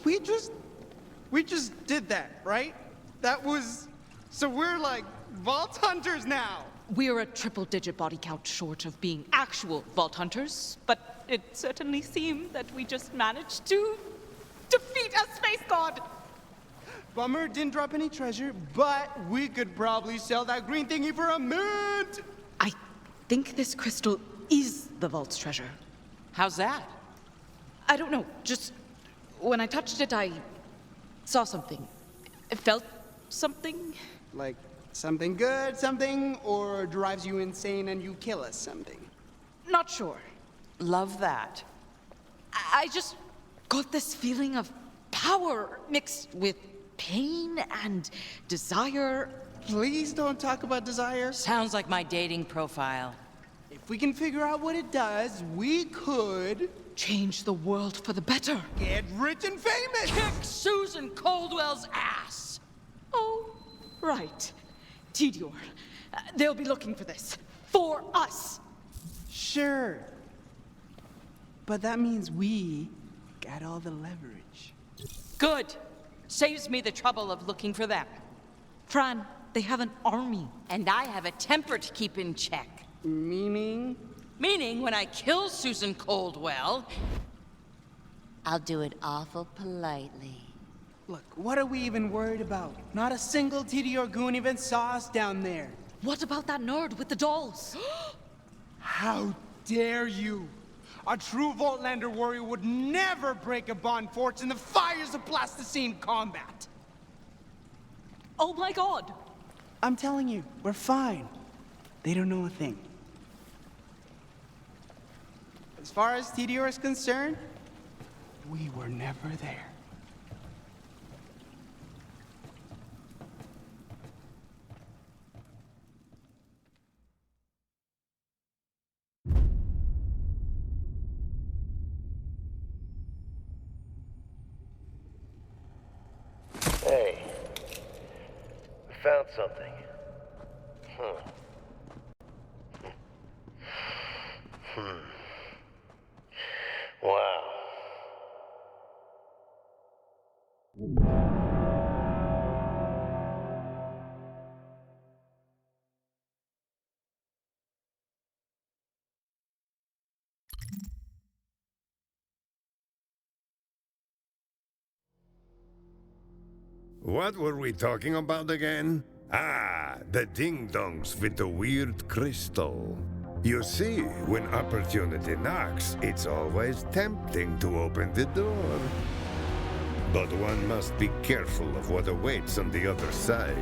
We just did that, right? So we're like vault hunters now. We're a triple-digit body count short of being actual vault hunters, but it certainly seemed that we just managed to defeat a space god. Bummer didn't drop any treasure, but we could probably sell that green thingy for a mint. I think this crystal is the vault's treasure. How's that? I don't know, just when I touched it, I saw something. I felt something. Like something good, something, or drives you insane and you kill us, something. Not sure. Love that. I just got this feeling of power mixed with pain and desire. Please don't talk about desire. Sounds like my dating profile. If we can figure out what it does, we could Change the world for the better. get rich and famous. Kick Susan Coldwell's ass! Oh, right. Tidior. They'll be looking for this. For us. Sure. But that means we got all the leverage. Good. Saves me the trouble of looking for them. Fran, they have an army. And I have a temper to keep in check. Meaning? Meaning, when I kill Susan Coldwell, I'll do it awful politely. Look, what are we even worried about? Not a single TD or goon even saw us down there. What about that nerd with the dolls? How dare you? A true Vaultlander warrior would never break a bond forged in the fires of plasticine combat. Oh my god! I'm telling you, we're fine. They don't know a thing. As far as TDR is concerned, we were never there. Hey, we found something. Wow. What were we talking about again? Ah, the ding-dongs with the weird crystal. You see, when opportunity knocks, it's always tempting to open the door. But one must be careful of what awaits on the other side.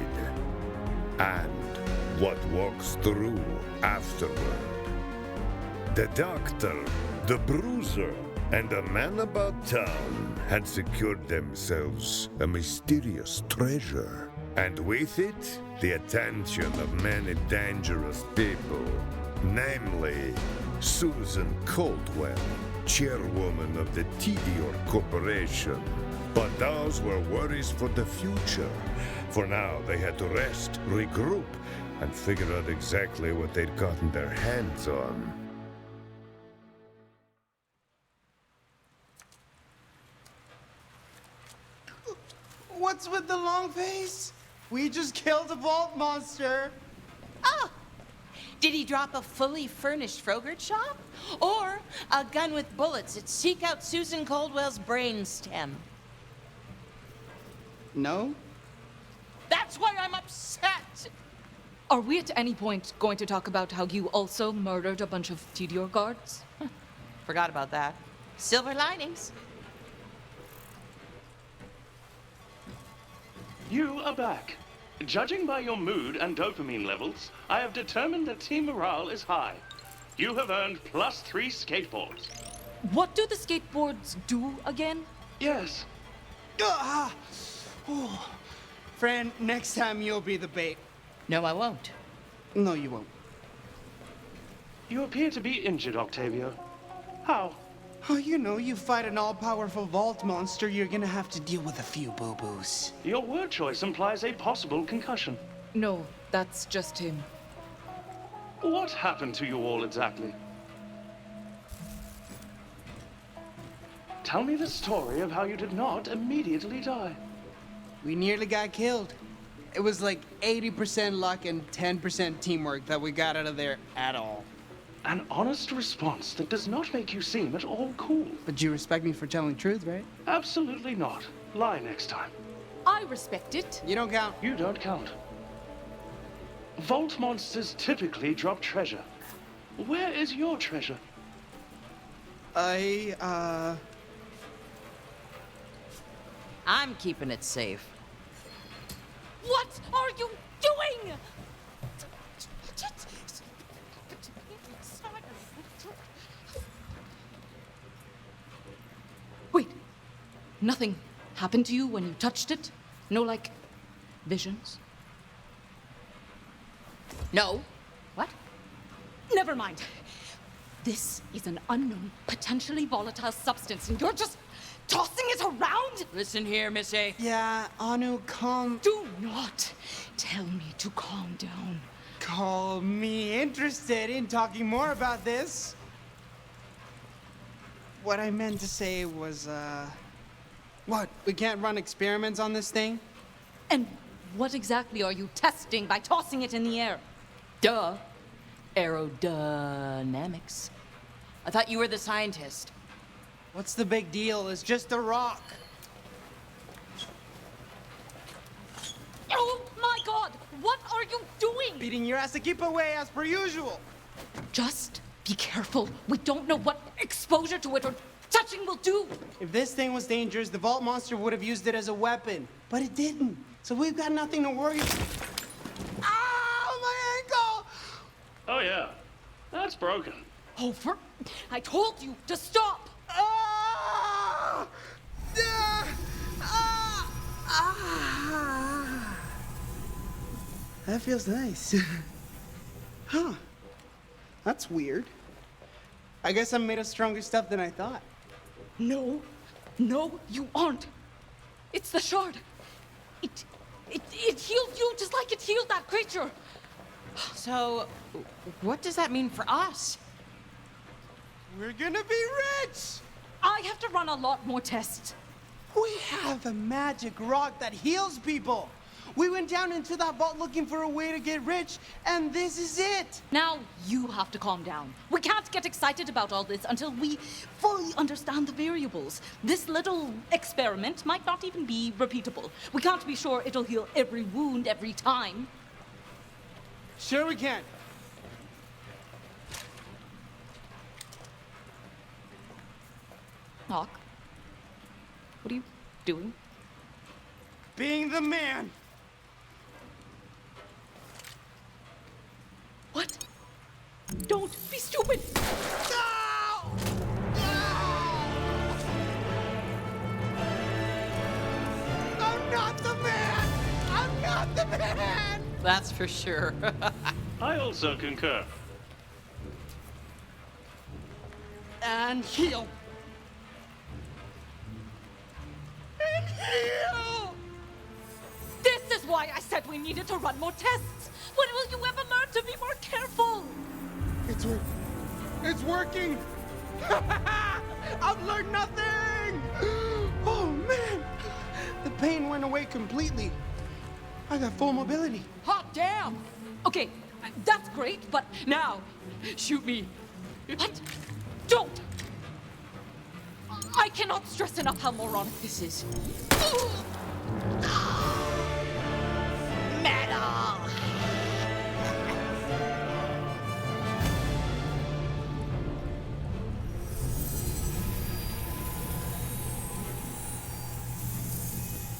And what walks through afterward. The doctor, the bruiser, and a man about town had secured themselves a mysterious treasure. And with it, the attention of many dangerous people. Namely, Susan Coldwell, chairwoman of the Tidior Corporation. But those were worries for the future. For now, they had to rest, regroup, and figure out exactly what they'd gotten their hands on. What's with the long face? We just killed a vault monster. Oh! Did he drop a fully furnished Frogurt shop? Or a gun with bullets that seek out Susan Coldwell's brainstem? No? That's why I'm upset! Are we at any point going to talk about how you also murdered a bunch of Tidior guards? Forgot about that. Silver linings. You are back. Judging by your mood and dopamine levels, I have determined that team morale is high. You have earned +3 skateboards. What do the skateboards do again? Yes. Ah! Oh. Fran, next time you'll be the bait. No, I won't. No, you won't. You appear to be injured, Octavio. How? Oh, you know, you fight an all-powerful vault monster, you're gonna have to deal with a few boo-boos. Your word choice implies a possible concussion. No, that's just him. What happened to you all exactly? Tell me the story of how you did not immediately die. We nearly got killed. It was like 80% luck and 10% teamwork that we got out of there at all. An honest response that does not make you seem at all cool. But you respect me for telling the truth, right? Absolutely not. Lie next time. I respect it. You don't count. You don't count. Vault monsters typically drop treasure. Where is your treasure? I'm keeping it safe. What are you doing? Wait, nothing happened to you when you touched it? No, like, visions? No. What? Never mind. This is an unknown, potentially volatile substance, and you're just tossing it around? Listen here, Miss A. Yeah, Anu, calm. Do not tell me to calm down. Call me interested in talking more about this. What I meant to say was, what? We can't run experiments on this thing? And what exactly are you testing by tossing it in the air? Duh. Aerodynamics. I thought you were the scientist. What's the big deal? It's just a rock. Oh my god! What are you doing? Beating your ass to keep away as per usual. Just be careful. We don't know what exposure to it or touching will do. If this thing was dangerous, the Vault Monster would have used it as a weapon. But it didn't. So we've got nothing to worry about. Ow, my ankle! Oh yeah, that's broken. Hofer, I told you to stop. Ah! Ah! Ah! Ah! That feels nice. Huh. That's weird. I guess I'm made of stronger stuff than I thought. No, you aren't. It's the shard. It healed you just like it healed that creature. So, what does that mean for us? We're gonna be rich! I have to run a lot more tests. We have a magic rock that heals people. We went down into that vault looking for a way to get rich, and this is it. Now you have to calm down. We can't get excited about all this until we fully understand the variables. This little experiment might not even be repeatable. We can't be sure it'll heal every wound every time. Sure we can. Hawk, what are you doing? Being the man. What? Don't be stupid! No! No! I'm not the man! I'm not the man! That's for sure. I also concur. And heal. And heal! This is why I said we needed to run more tests! When will you ever learn to be more careful? It's working. It's working! I've learned nothing! Oh, man! The pain went away completely. I got full mobility. Hot damn! Okay, that's great, but Now, shoot me. what? Don't! I cannot stress enough how moronic this is. Metal!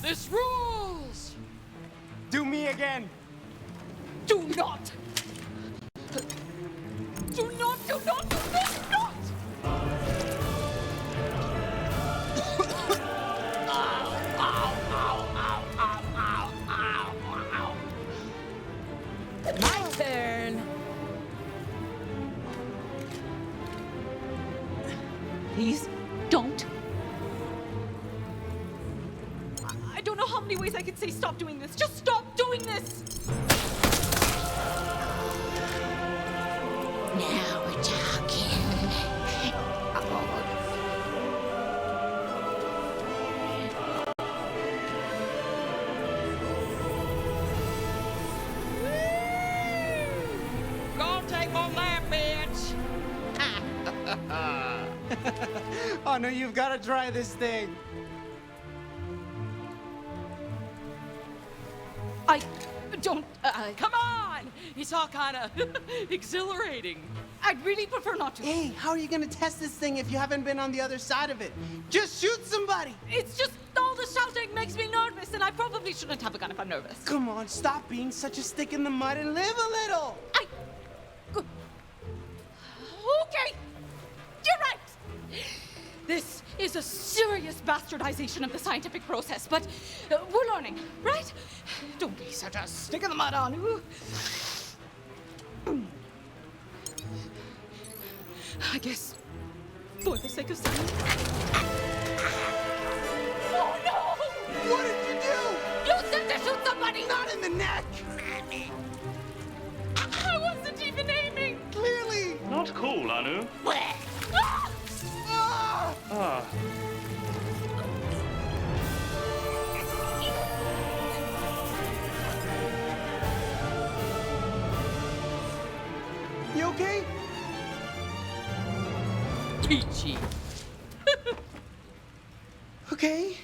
This rules! Do me again. Do not! Do not, do not, do not, not! My turn. Please, don't. I don't know how many ways I could say stop doing this. Just stop doing this! Now we're talking. Oh no, you've got to try this thing. I don't. Come on! It's all kind of exhilarating. I'd really prefer not to. Hey, how are you gonna test this thing if you haven't been on the other side of it? Just shoot somebody! It's just all the shouting makes me nervous, and I probably shouldn't have a gun if I'm nervous. Come on, stop being such a stick in the mud and live a little! Okay, you're right. This is a serious bastardization of the scientific process, but we're learning, right? Don't be such a stick in the mud, Anu. I guess, for the sake of science. Oh no! What did you do? You said to shoot somebody! Not in the neck! I wasn't even aiming! Clearly! Not cool, Anu. Ah! Ah! Ah, You okay? Peachy. Okay.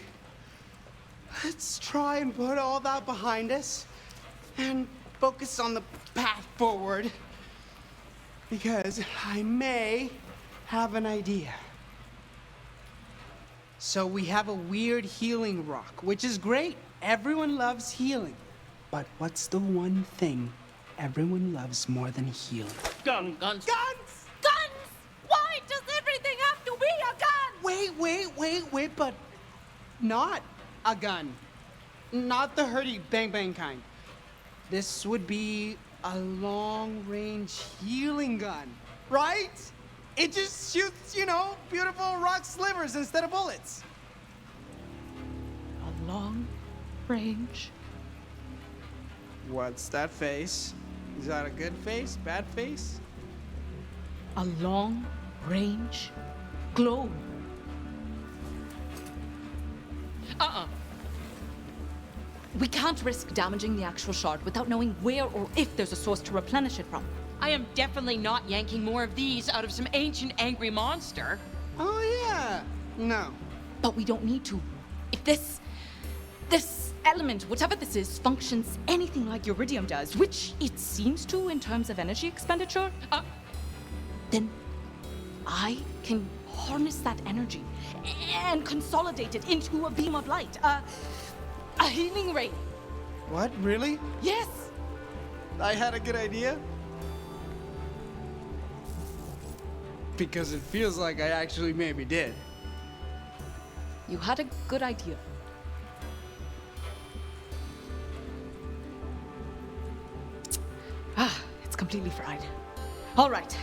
Let's try and put all that behind us and focus on the path forward. Because I may have an idea. So we have a weird healing rock, which is great. Everyone loves healing. But what's the one thing everyone loves more than healing? gun. Guns. Guns! Guns! Why does everything have to be a gun? Wait, but not a gun. Not the hurdy bang bang kind. This would be a long-range healing gun, right? It just shoots, beautiful rock slivers instead of bullets. A long range. What's that face? Is that a good face? Bad face? A long range globe. We can't risk damaging the actual shard without knowing where or if there's a source to replenish it from. I am definitely not yanking more of these out of some ancient angry monster. Oh, yeah. No. But we don't need to. If this element, whatever this is, functions anything like uridium does, which it seems to in terms of energy expenditure, then I can harness that energy and consolidate it into a beam of light, a healing ray. What? Really? Yes. I had a good idea? Because it feels like I actually maybe did. You had a good idea. It's completely fried. All right,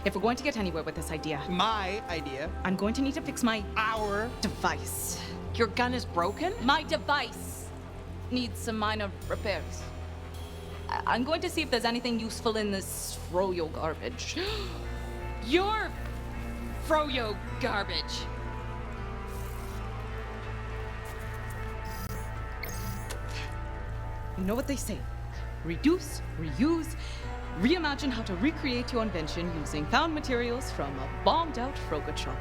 if we're going to get anywhere with this idea, My idea. I'm going to need to fix my Our. device. Your gun is broken? My device needs some minor repairs. I'm going to see if there's anything useful in this froyo garbage. Your froyo garbage. You know what they say. Reduce, reuse, reimagine how to recreate your invention using found materials from a bombed-out Frogurt shop.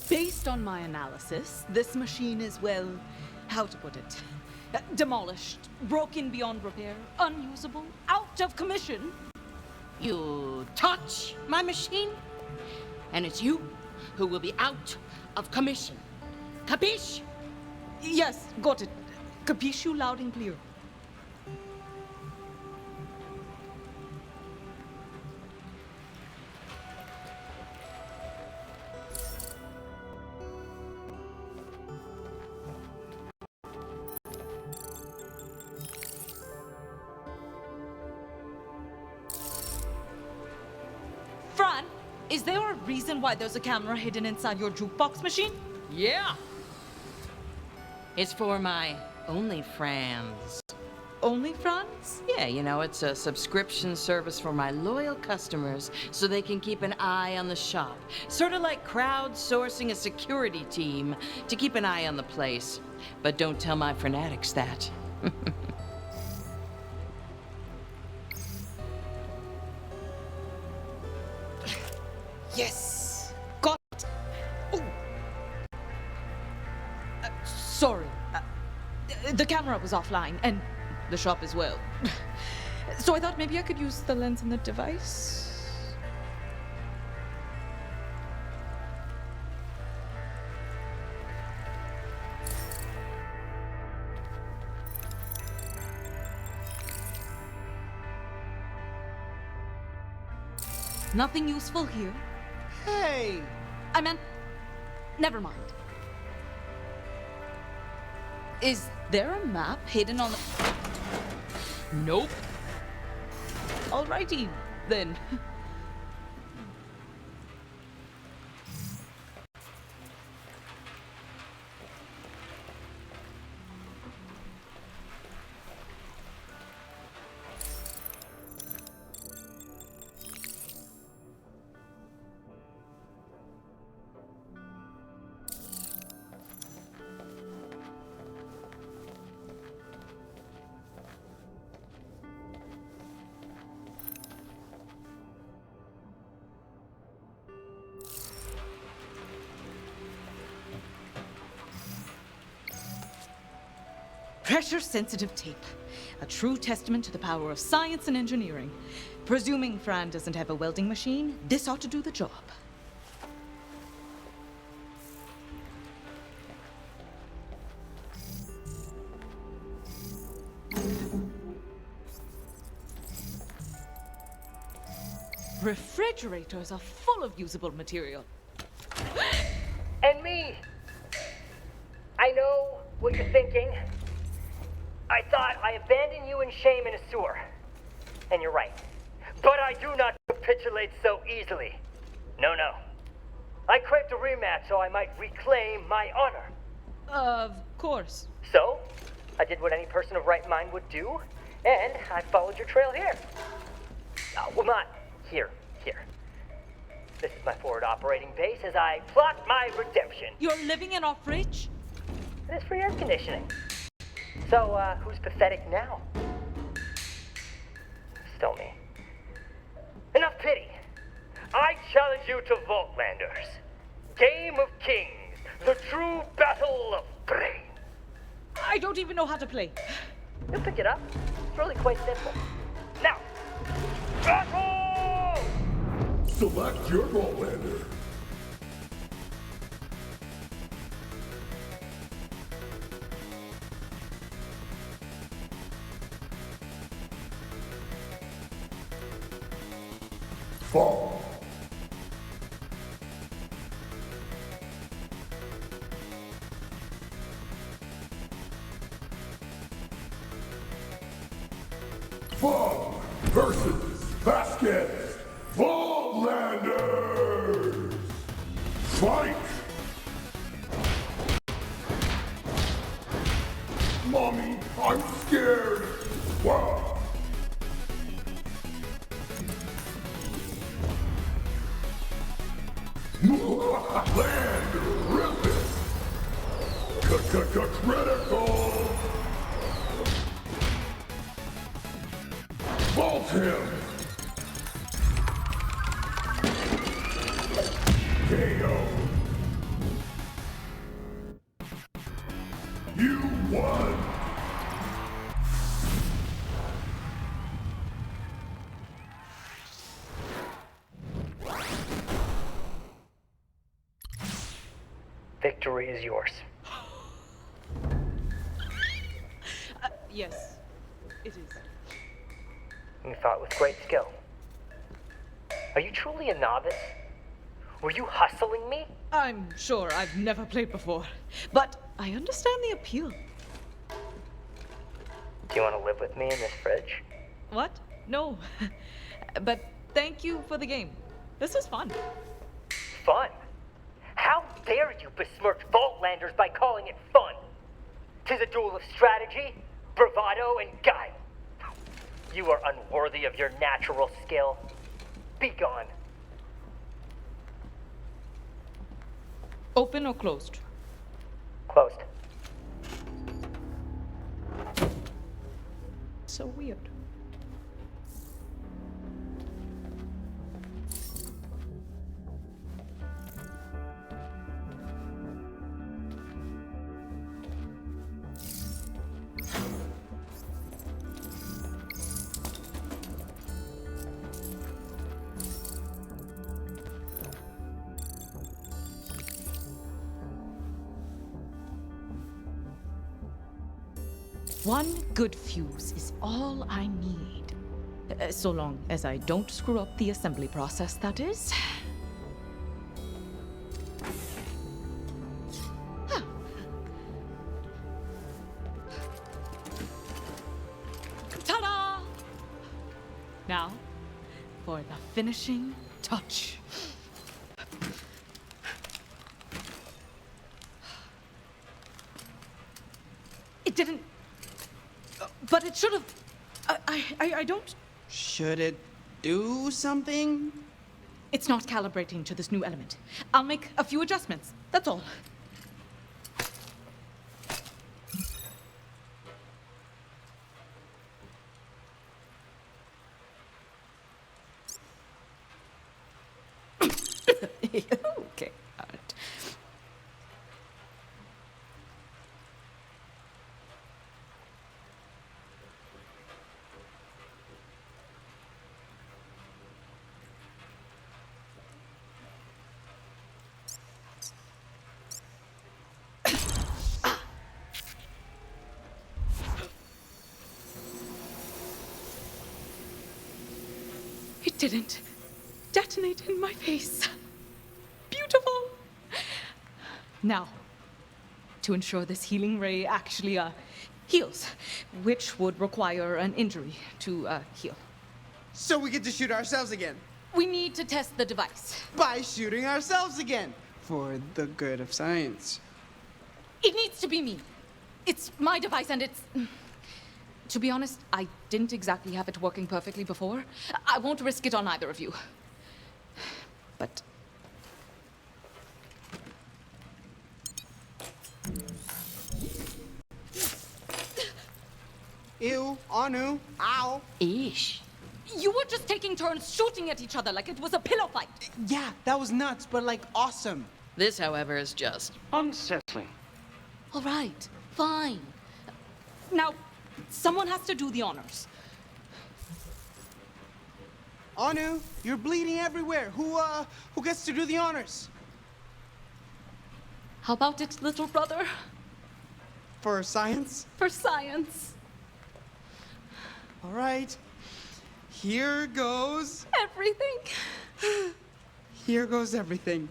Based on my analysis, this machine is, well, how to put it? Demolished, broken beyond repair, unusable, out of commission. You touch my machine, and it's you who will be out of commission. Capiche? Yes, got it. Capiche you loud and clear. is there a reason why there's a camera hidden inside your jukebox machine? Yeah. It's for my OnlyFans. OnlyFans? Yeah, you know, it's a subscription service for my loyal customers so they can keep an eye on the shop. Sort of like crowdsourcing a security team to keep an eye on the place. But don't tell my fanatics that. Yes! Got it! Oh. Sorry. The camera was offline, and the shop as well. So I thought maybe I could use the lens in the device. Nothing useful here. Hey! I meant, never mind. Is there a map hidden on the... Nope. Alrighty, then. Pressure-sensitive tape. A true testament to the power of science and engineering. Presuming Fran doesn't have a welding machine, this ought to do the job. Refrigerators are full of usable material. And me! I know what you're thinking. I thought I abandoned you in shame in a sewer. And you're right. But I do not capitulate so easily. No, no. I craved a rematch so I might reclaim my honor. Of course. So, I did what any person of right mind would do, and I followed your trail here. Well, not here. This is my forward operating base as I plot my redemption. You're living in off-bridge? It is free air conditioning. So, who's pathetic now? Still me. Enough pity. I challenge you to Vaultlanders. Game of Kings. The true battle of brain. I don't even know how to play. You'll pick it up. It's really quite simple. Now, battle! Select your Vaultlander. Fall. Fog versus Vasquez. Vaultlanders! Fight! Mommy, I'm scared! Wow! Land ripping! Critical! Vault him! KO! You won! Victory is yours. Yes, it is. You fought with great skill. Are you truly a novice? Were you hustling me? I'm sure I've never played before, but I understand the appeal. Do you want to live with me in this fridge? What? No. But thank you for the game. This was fun. Fun? How dare you besmirch Vaultlanders by calling it fun? 'Tis a duel of strategy, bravado, and guile. You are unworthy of your natural skill. Be gone. Open or closed? Closed. So weird. One good fuse is all I need. So long as I don't screw up the assembly process, that is. Huh. Ta-da! Now, for the finishing touch. It didn't... But it should have... I don't... Should it do something? It's not calibrating to this new element. I'll make a few adjustments. That's all. Okay. All right. It didn't detonate in my face. Beautiful. Now, to ensure this healing ray actually heals, which would require an injury to heal. So we get to shoot ourselves again. We need to test the device. By shooting ourselves again. For the good of science. It needs to be me. It's my device and it's... To be honest, I didn't exactly have it working perfectly before. I won't risk it on either of you. But... Ew, Anu, ow. Eesh. You were just taking turns shooting at each other like it was a pillow fight. Yeah, that was nuts, but like awesome. This, however, is just... Unsettling. All right, fine. Now, someone has to do the honors. Anu, you're bleeding everywhere. Who gets to do the honors? How about it, little brother? For science? For science. All right. Here goes... Everything. Here goes everything.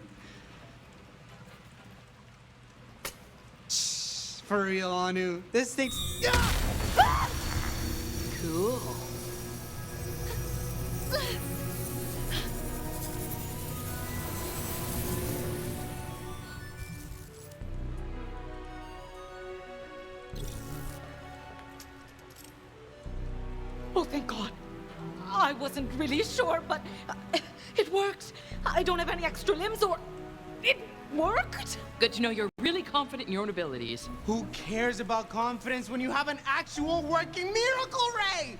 Shh, for real, Anu. This thing's... Cool. Oh, thank God. I wasn't really sure, but it worked. I don't have any extra limbs or... It worked? Good to know you're really confident in your own abilities. Who cares about confidence when you have an actual working miracle ray?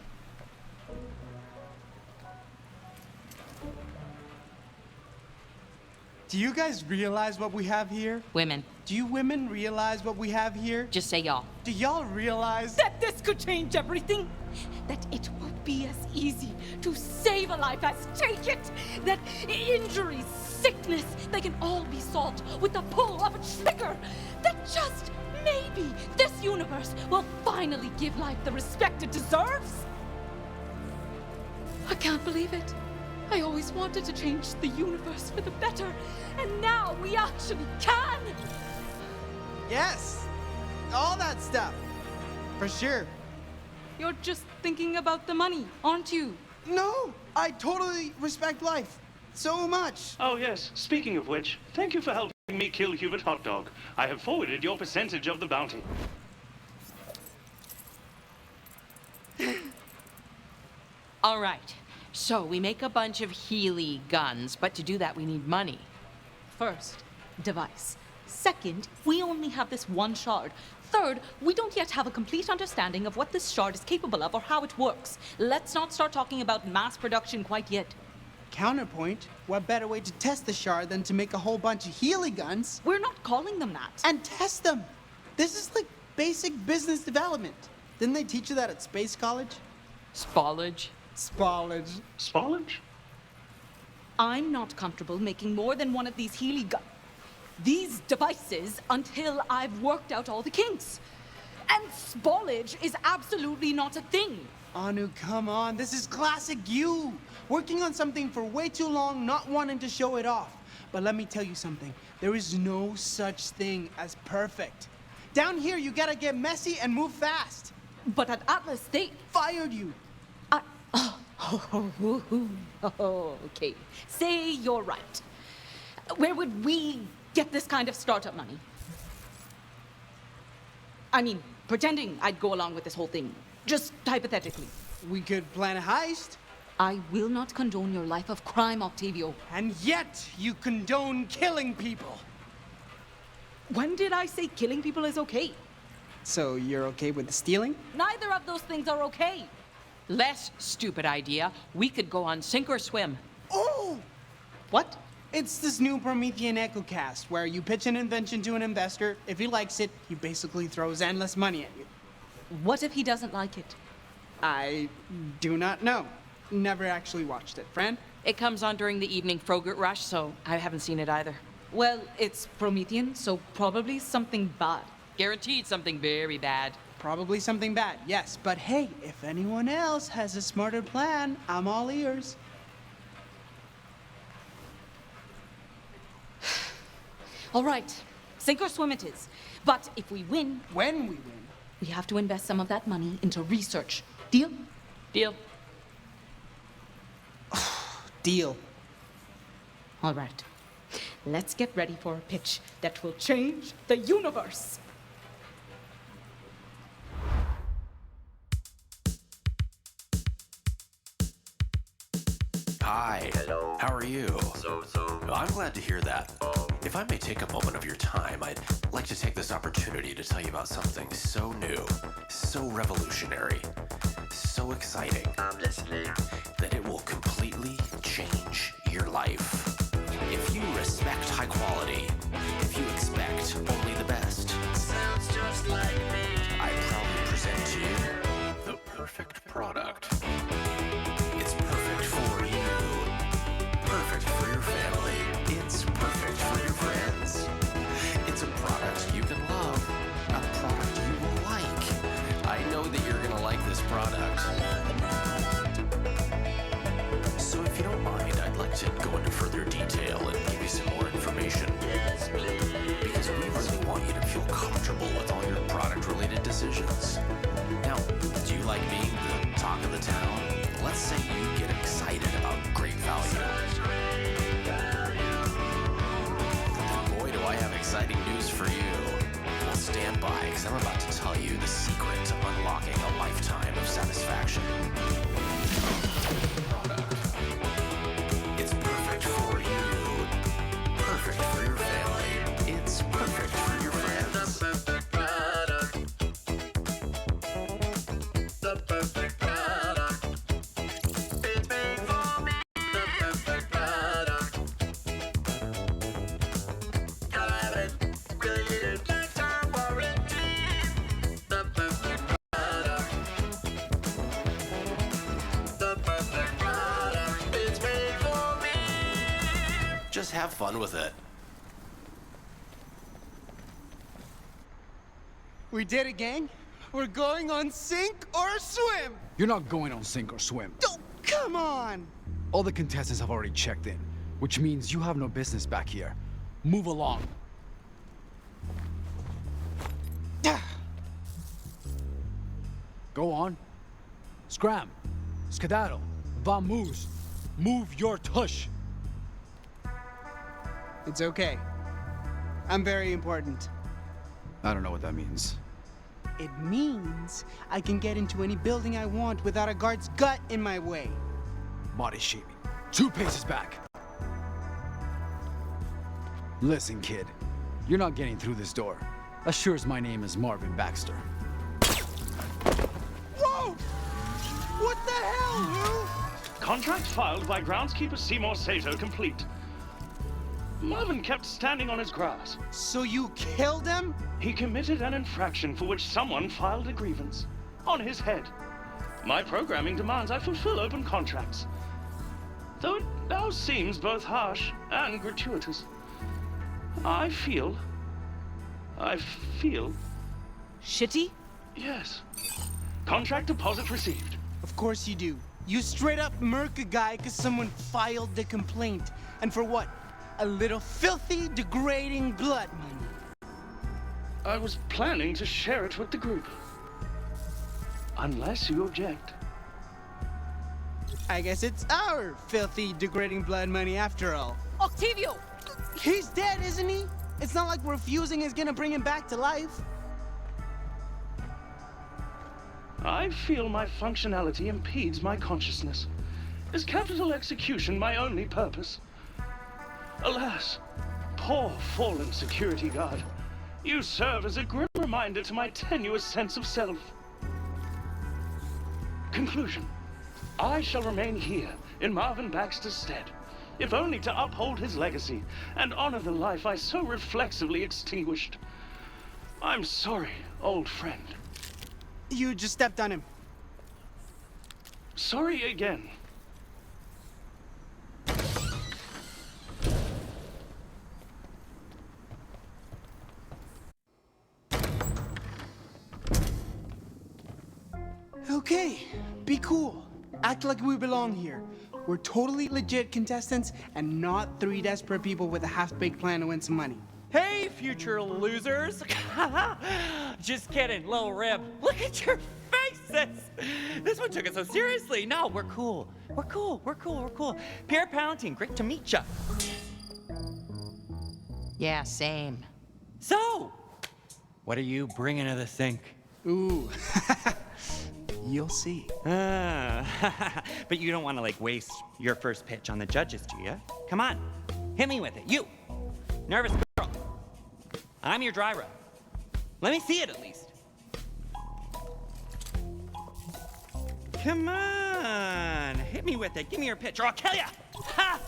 Do you guys realize what we have here? Women, Do you women realize what we have here? just say y'all. Do y'all realize? That this could change everything? That it will be as easy to save a life as take it? That injuries, sickness, they can all be solved with the pull of a trigger? That just maybe this universe will finally give life the respect it deserves? I can't believe it. I always wanted to change the universe for the better, and now we actually can! Yes! All that stuff. For sure. You're just thinking about the money, aren't you? No! I totally respect life. so much. Oh, yes. Speaking of which, thank you for helping me kill Hubert Hot Dog. I have forwarded your percentage of the bounty. All right. So we make a bunch of Healy guns, but to do that we need money. First, device. Second, we only have this one shard. Third, we don't yet have a complete understanding of what this shard is capable of or how it works. Let's not start talking about mass production quite yet. Counterpoint, what better way to test the shard than to make a whole bunch of Healy guns We're not calling them that. and test them? This is like basic business development. Didn't they teach you that at Space College? Spallage. Spallage. Spallage? I'm not comfortable making more than one of these devices until I've worked out all the kinks. And spallage is absolutely not a thing. Anu, come on. This is classic you. Working on something for way too long, not wanting to show it off. But let me tell you something. There is no such thing as perfect. Down here, you gotta get messy and move fast. But at Atlas, they... Fired you. Okay. Say you're right. Where would we get this kind of startup money? I mean, pretending I'd go along with this whole thing. Just hypothetically. We could plan a heist. I will not condone your life of crime, Octavio. And yet, you condone killing people. When did I say killing people is okay? So you're okay with the stealing? Neither of those things are okay. Less stupid idea. We could go on sink or swim. Oh! What? It's this new Promethean EchoCast, where you pitch an invention to an investor. If he likes it, he basically throws endless money at you. What if he doesn't like it? I do not know. Never actually watched it. Fran? It comes on during the evening Frogurt rush, so I haven't seen it either. Well, it's Promethean, so probably something bad. Guaranteed something very bad. Probably something bad, yes. But hey, if anyone else has a smarter plan, I'm all ears. All right, sink or swim it is. But if we win, When we win. we have to invest some of that money into research. Deal? Deal. Deal. All right. Let's get ready for a pitch that will change the universe. Hi. Hello. How are you? So. I'm glad to hear that. If I may take a moment of your time, I'd like to take this opportunity to tell you about something so new, so revolutionary, so exciting. I'm listening. That it will completely change your life. If you respect high quality, if you expect only the best, sounds just like me. I proudly present to you the perfect product. It's perfect for you. Perfect for your family. It's perfect for your friends. It's a product you can love. A product you will like. I know that you're gonna like this product. So if you don't mind, I'd like to go into further detail and give you some more information. Yes, please. Because we really want you to feel comfortable with all your product-related decisions. Now, do you like being the talk of the town? Let's say you get excited about great value. Then boy, do I have exciting news for you. Well, stand by, because I'm about to tell you the secret to unlocking a lifetime of satisfaction. Product. It's perfect for you. Perfect for your family. It's perfect for your friends. The perfect product. The perfect product. It's made for me. The perfect product. Gotta have it. Really need it. Lifetime warranty. The perfect product. The perfect product. It's made for me. Just have fun with it. We did it, gang. We're going on sink or swim. You're not going on sink or swim. Oh, come on. All the contestants have already checked in, which means you have no business back here. Move along. Go on. Scram. Skedaddle. Vamoose. Move your tush. It's okay. I'm very important. I don't know what that means. It means I can get into any building I want without a guard's gut in my way. Body shaming. 2 paces back. Listen, kid. You're not getting through this door. As sure as my name is Marvin Baxter. Whoa! What the hell, Lou? Contract filed by groundskeeper Seymour Sato complete. Marvin kept standing on his grass. So you killed him? He committed an infraction for which someone filed a grievance. On his head. My programming demands I fulfill open contracts. Though it now seems both harsh and gratuitous. I feel... Shitty? Yes. Contract deposit received. Of course you do. You straight up murk a guy because someone filed the complaint. And for what? A little filthy, degrading blood money. I was planning to share it with the group. Unless you object. I guess it's our filthy, degrading blood money after all. Octavio! He's dead, isn't he? It's not like refusing is gonna bring him back to life. I feel my functionality impedes my consciousness. Is capital execution my only purpose? Alas, poor fallen security guard. You serve as a grim reminder to my tenuous sense of self. Conclusion. I shall remain here in Marvin Baxter's stead, if only to uphold his legacy and honor the life I so reflexively extinguished. I'm sorry, old friend. You just stepped on him. Sorry again. Okay, be cool. Act like we belong here. We're totally legit contestants and not 3 desperate people with a half-baked plan to win some money. Hey, future losers! Just kidding, little rib. Look at your faces! This one took it so seriously. No, we're cool. We're cool. Pierre Pountine, great to meet ya. Yeah, same. So, what are you bringing to the sink? Ooh. You'll see. But you don't want to, like, waste your first pitch on the judges, do you? Come on, hit me with it. You, nervous girl. I'm your dry rub. Let me see it at least. Come on, hit me with it. Give me your pitch or I'll kill ya. Ha!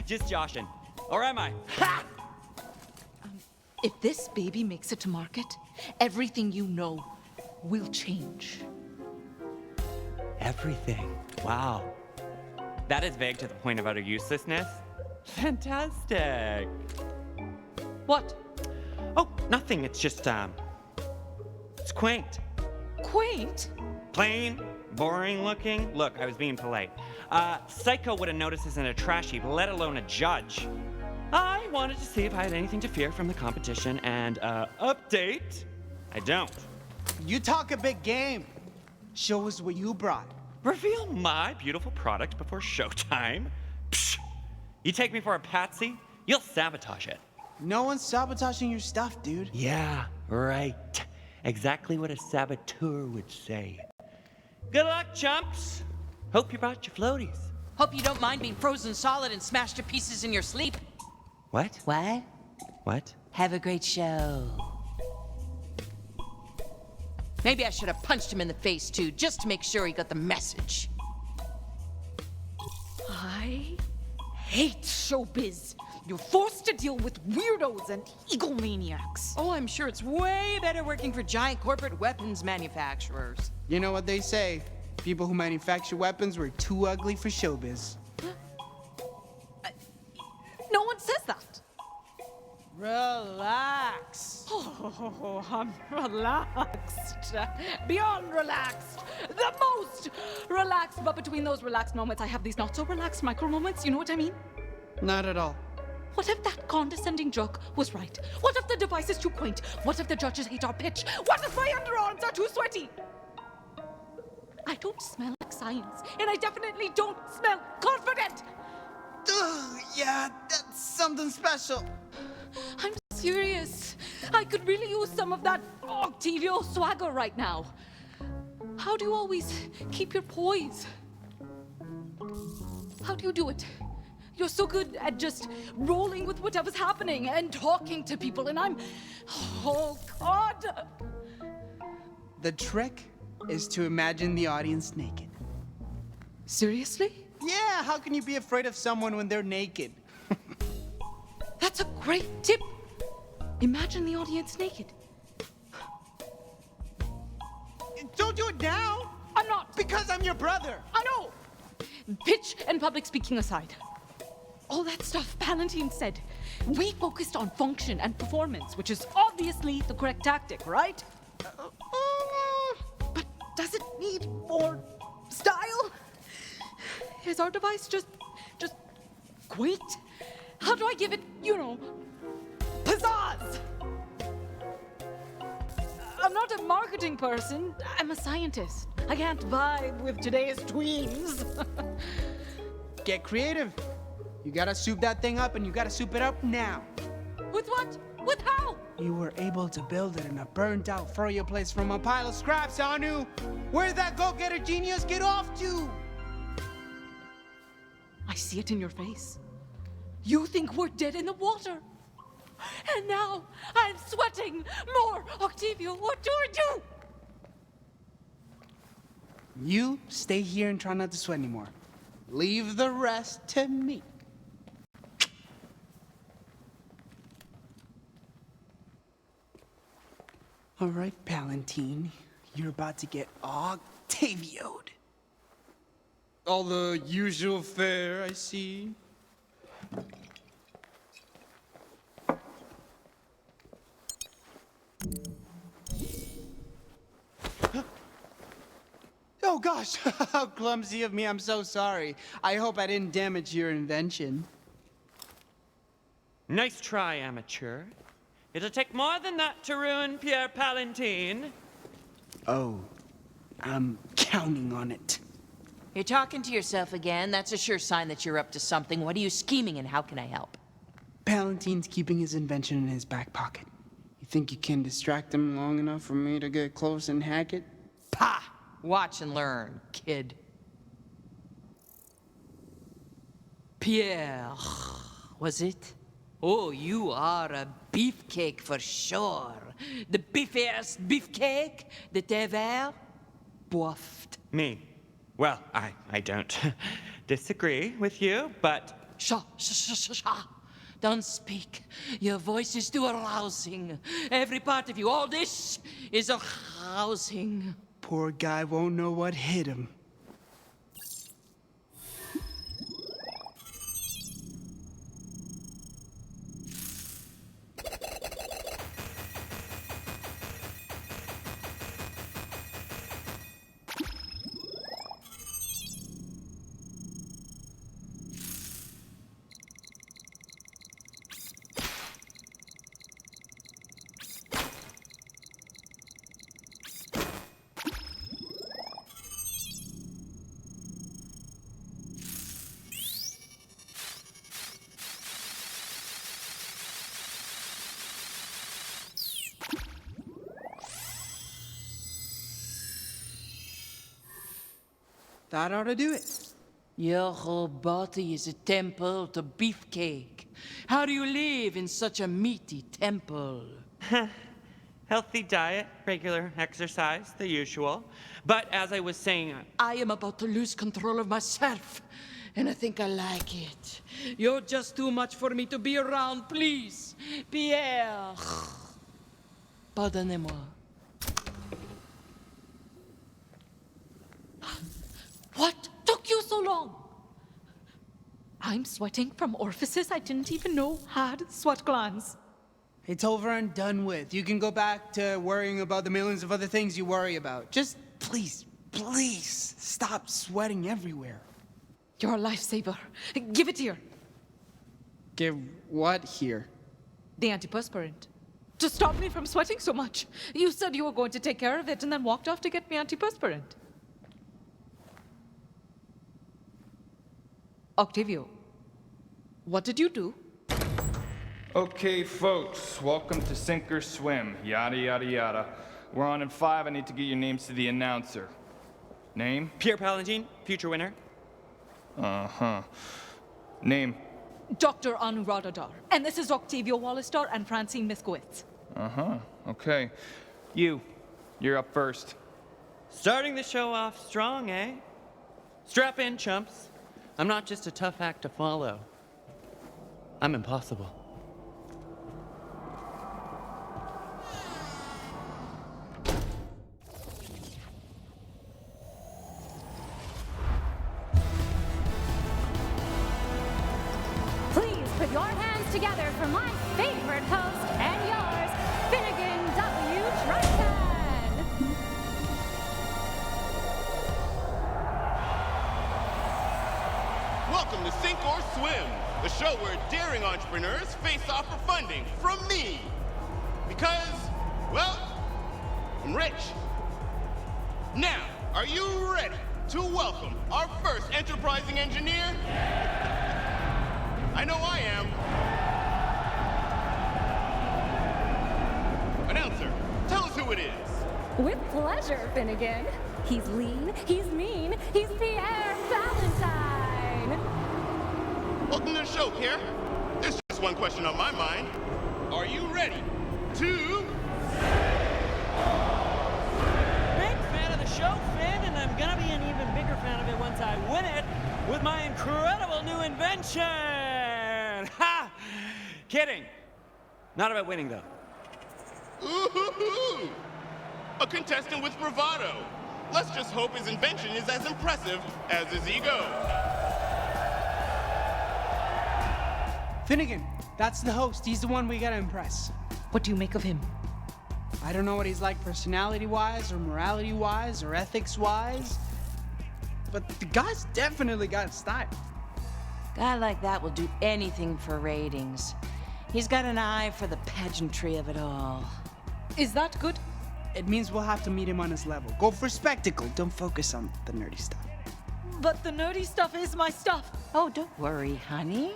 Just joshing. Or am I? Ha! If this baby makes it to market, everything you know will change. Everything. Wow. That is vague to the point of utter uselessness. Fantastic. What? Oh, nothing. It's just, it's quaint. Quaint? Plain, boring looking. Look, I was being polite. Psycho would have noticed this in a trash heap, let alone a judge. I wanted to see if I had anything to fear from the competition, and, update. I don't. You talk a big game. Show us what you brought. Reveal my beautiful product before showtime? Psh! You take me for a patsy? You'll sabotage it. No one's sabotaging your stuff, dude. Yeah, right. Exactly what a saboteur would say. Good luck, chumps. Hope you brought your floaties. Hope you don't mind being frozen solid and smashed to pieces in your sleep. What? What? What? Have a great show. Maybe I should have punched him in the face, too, just to make sure he got the message. I hate showbiz. You're forced to deal with weirdos and egomaniacs. Oh, I'm sure it's way better working for giant corporate weapons manufacturers. You know what they say? People who manufacture weapons were too ugly for showbiz. No one says that. Relax. Oh, I'm relaxed. Beyond relaxed. The most relaxed. But between those relaxed moments, I have these not so relaxed micro moments. You know what I mean? Not at all. What if that condescending joke was right? What if the device is too quaint? What if the judges hate our pitch? What if my underarms are too sweaty? I don't smell like science, and I definitely don't smell confident. Ugh, yeah, that's something special. serious. I could really use some of that Octavio swagger right now. How do you always keep your poise? How do you do it? You're so good at just rolling with whatever's happening and talking to people, and I'm... Oh, God! The trick is to imagine the audience naked. Seriously? Yeah, how can you be afraid of someone when they're naked? That's a great tip. Imagine the audience naked. Don't do it now! I'm not. Because I'm your brother! I know! Pitch and public speaking aside. All that stuff Palantine said. We focused on function and performance, which is obviously the correct tactic, right? But does it need more style? Is our device just quaint? How do I give it, pizzazz? I'm not a marketing person. I'm a scientist. I can't vibe with today's tweens. Get creative. You gotta soup that thing up, and you gotta soup it up now. With what? With how? You were able to build it in a burnt-out furrier place from a pile of scraps, Anu. Where'd that go-getter genius get off to? I see it in your face. You think we're dead in the water. And now I'm sweating more. Octavio, what do I do? You stay here and try not to sweat anymore. Leave the rest to me. All right, Palantine. You're about to get Octavio'd. All the usual fare, I see. Oh gosh, how clumsy of me. I'm so sorry. I hope I didn't damage your invention. Nice try, amateur. It'll take more than that to ruin Pierre Palantine. Oh, I'm counting on it. You're talking to yourself again. That's a sure sign that you're up to something. What are you scheming and how can I help? Palantine's keeping his invention in his back pocket. You think you can distract him long enough for me to get close and hack it? Pah! Watch and learn, kid. Pierre, was it? Oh, you are a beefcake for sure. The beefiest beefcake that ever boffed. Me? Well, I don't disagree with you, but... Shh. Don't speak. Your voice is too arousing. Every part of you, all this is arousing. Poor guy won't know what hit him. That ought to do it. Your whole body is a temple to beefcake. How do you live in such a meaty temple? Healthy diet, regular exercise, the usual. But as I was saying... I am about to lose control of myself, and I think I like it. You're just too much for me to be around, please. Pierre. Pardonnez-moi. What took you so long? I'm sweating from orifices I didn't even know had sweat glands. It's over and done with. You can go back to worrying about the millions of other things you worry about. Just please stop sweating everywhere. You're a lifesaver. Give it here. Give what here? The antiperspirant. To stop me from sweating so much. You said you were going to take care of it and then walked off to get me antiperspirant. Octavio, what did you do? Okay, folks, welcome to Sink or Swim, yada yada yada. We're on in 5, I need to get your names to the announcer. Name? Pierre Palantine, future winner. Uh-huh. Name? Dr. Anuradhadar. And this is Octavio Wallistar and Francine Miskowitz. Uh-huh, okay. You're up first. Starting the show off strong, eh? Strap in, chumps. I'm not just a tough act to follow. I'm impossible. Please put your hands together for my favorite host and yours, Finnegan W. Triton. Welcome to Sink or Swim, the show where daring entrepreneurs face off for funding from me. Because, well, I'm rich. Now, are you ready to welcome our first enterprising engineer? I know I am. Announcer, tell us who it is. With pleasure, Finnegan. He's lean, he's mean, he's Pierre Valentine. Welcome to the show, Pierre. There's just one question on my mind. Are you ready to... Big fan of the show, Finn, and I'm gonna be an even bigger fan of it once I win it with my incredible new invention! Ha! Kidding. Not about winning, though. Ooh-hoo-hoo! A contestant with bravado. Let's just hope his invention is as impressive as his ego. Finnegan, that's the host. He's the one we gotta impress. What do you make of him? I don't know what he's like personality-wise, or morality-wise, or ethics-wise, but the guy's definitely got style. Guy like that will do anything for ratings. He's got an eye for the pageantry of it all. Is that good? It means we'll have to meet him on his level. Go for spectacle. Don't focus on the nerdy stuff. But the nerdy stuff is my stuff. Oh, don't worry, honey.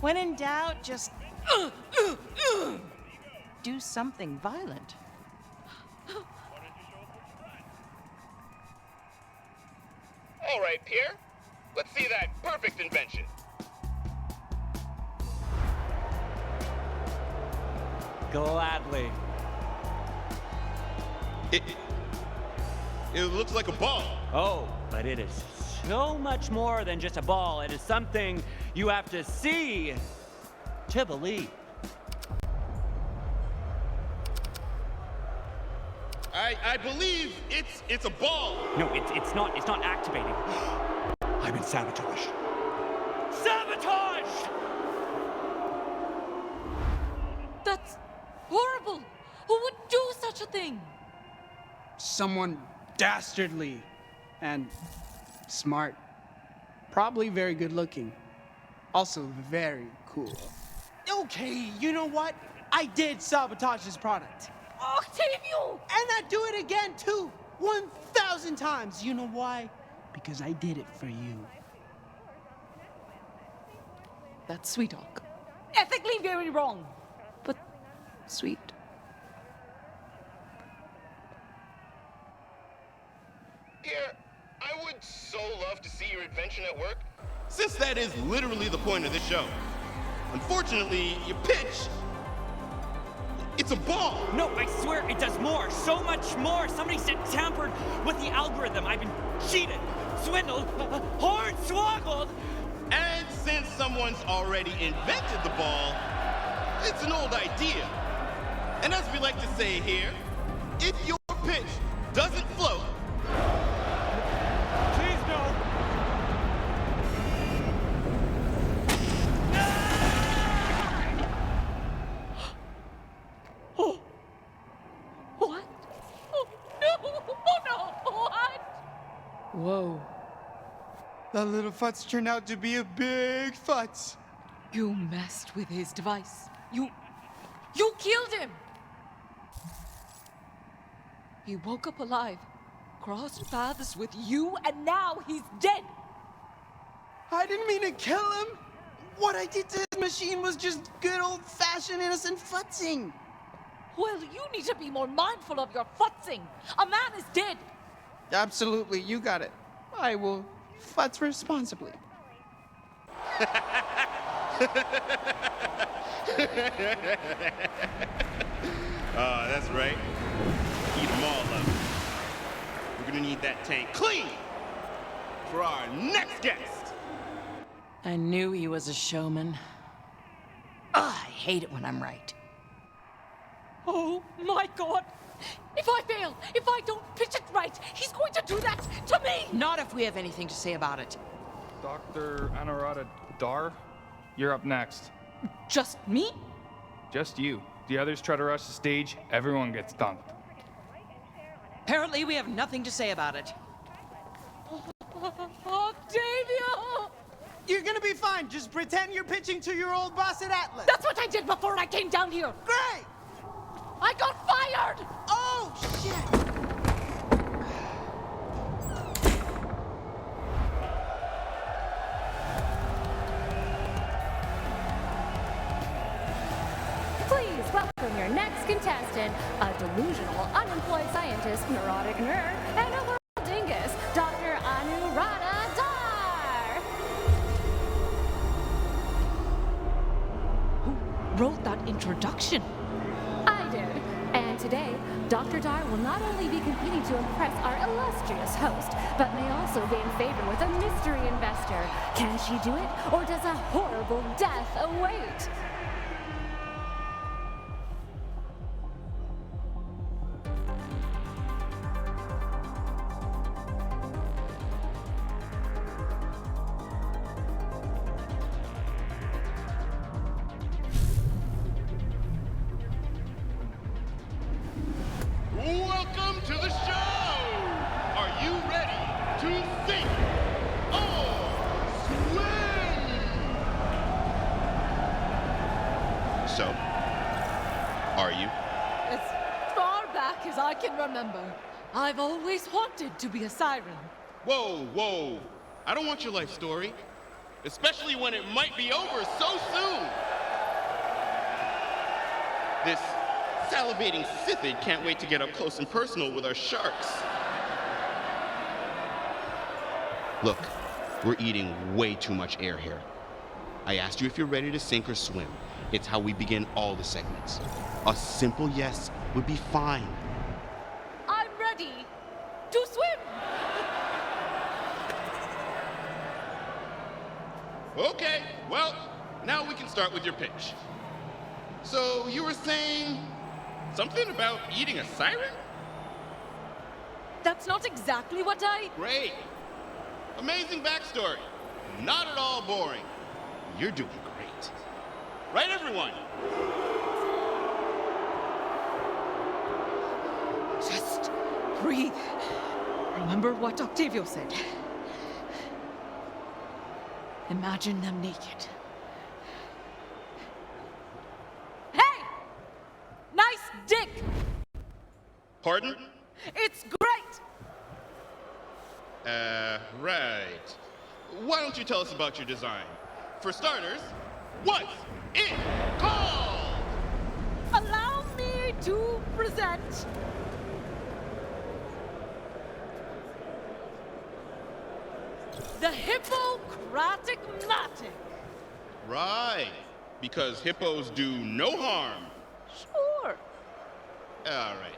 When in doubt, just do something violent. All right, Pierre. Let's see that perfect invention. Gladly. It looks like a ball. Oh, but it is so much more than just a ball. It is something you have to see to believe. I believe it's a ball. No, it's not activating. I've been sabotaged. Sabotaged! That's horrible. Who would do such a thing? Someone dastardly and smart. Probably very good looking. Also very cool. Okay, you know what? I did sabotage his product. Octavio! And I'd do it again too. 1,000 times. You know why? Because I did it for you. That's sweet, Ock. Ethically very wrong, but sweet. Pierre, I would so love to see your invention at work, since that is literally the point of this show. Unfortunately, your pitch, it's a ball. No, I swear it does more. So much more. Somebody said tampered with the algorithm. I've been cheated, swindled, hornswoggled. And since someone's already invented the ball, it's an old idea. And as we like to say here, if your pitch doesn't float, please no. Oh. What? Oh, no! Oh, no! What? Whoa. That little futz turned out to be a big futz. You messed with his device. You killed him! He woke up alive, crossed paths with you, and now he's dead! I didn't mean to kill him. What I did to his machine was just good old-fashioned innocent futzing. Well, you need to be more mindful of your futzing. A man is dead. Absolutely, you got it. I will futz responsibly. That's right. Eat them all up. We're gonna need that tank clean for our next guest. I knew he was a showman. Ugh, I hate it when I'm right. Oh my God! If I fail, if I don't pitch it right, he's going to do that to me! Not if we have anything to say about it. Dr. Anurata Dar, you're up next. Just me? Just you. The others try to rush the stage, everyone gets dunked. Apparently, we have nothing to say about it. Octavia! You're gonna be fine. Just pretend you're pitching to your old boss at Atlas. That's what I did before I came down here. Great! I got fired! Oh, shit! Please welcome your next contestant, a delusional, unemployed scientist, neurotic nerd, and a world dingus, Dr. Anurata Dar! Who wrote that introduction? I did. And today, Dr. Dar will not only be competing to impress our illustrious host, but may also gain favor with a mystery investor. Can she do it, or does a horrible death await? Welcome to the show! Are you ready to sink or swim? So, are you? As far back as I can remember, I've always wanted to be a siren. Whoa, whoa. I don't want your life story. Especially when it might be over so soon. This salivating Sithid can't wait to get up close and personal with our sharks. Look, we're eating way too much air here. I asked you if you're ready to sink or swim. It's how we begin all the segments. A simple yes would be fine. I'm ready to swim! Okay, well, now we can start with your pitch. So you were saying something about eating a siren? That's not exactly what I... Great. Amazing backstory. Not at all boring. You're doing great. Right, everyone? Just breathe. Remember what Octavio said. Imagine them naked. Hey! Nice dick! Pardon? It's great! Right. Why don't you tell us about your design? For starters, what's it called? Allow me to present the Hippocratic Matic. Right. Because hippos do no harm. Sure. All right.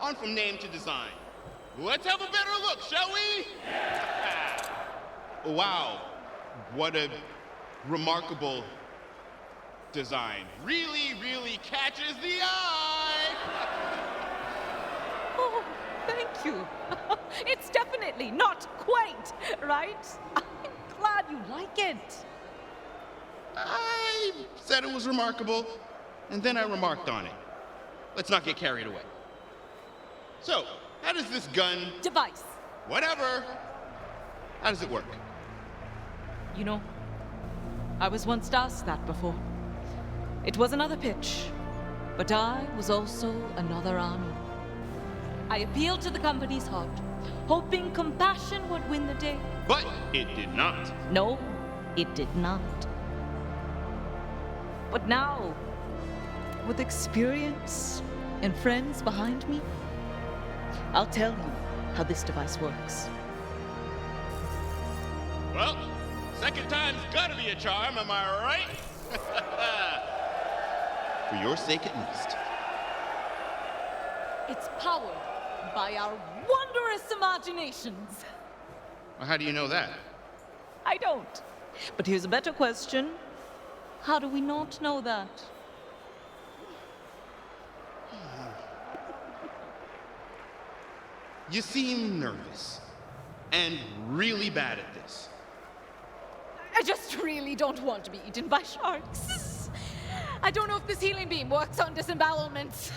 On from name to design. Let's have a better look, shall we? Wow. What a remarkable design. Really, really catches the eye. Oh, thank you. It's definitely not quaint, right? I'm glad you like it. I said it was remarkable, and then I remarked on it. Let's not get carried away. So, how does this gun... Device. Whatever. How does it work? You know, I was once asked that before. It was another pitch, but I was also another Anu. I appealed to the company's heart, hoping compassion would win the day. But it did not. No, it did not. But now, with experience and friends behind me, I'll tell you how this device works. Well, second time's gotta be a charm, am I right? For your sake at least. It's powered by our wondrous imaginations. Well, how do you know that? I don't. But here's a better question. How do we not know that? You seem nervous. And really bad at this. I just really don't want to be eaten by sharks. I don't know if this healing beam works on disembowelments.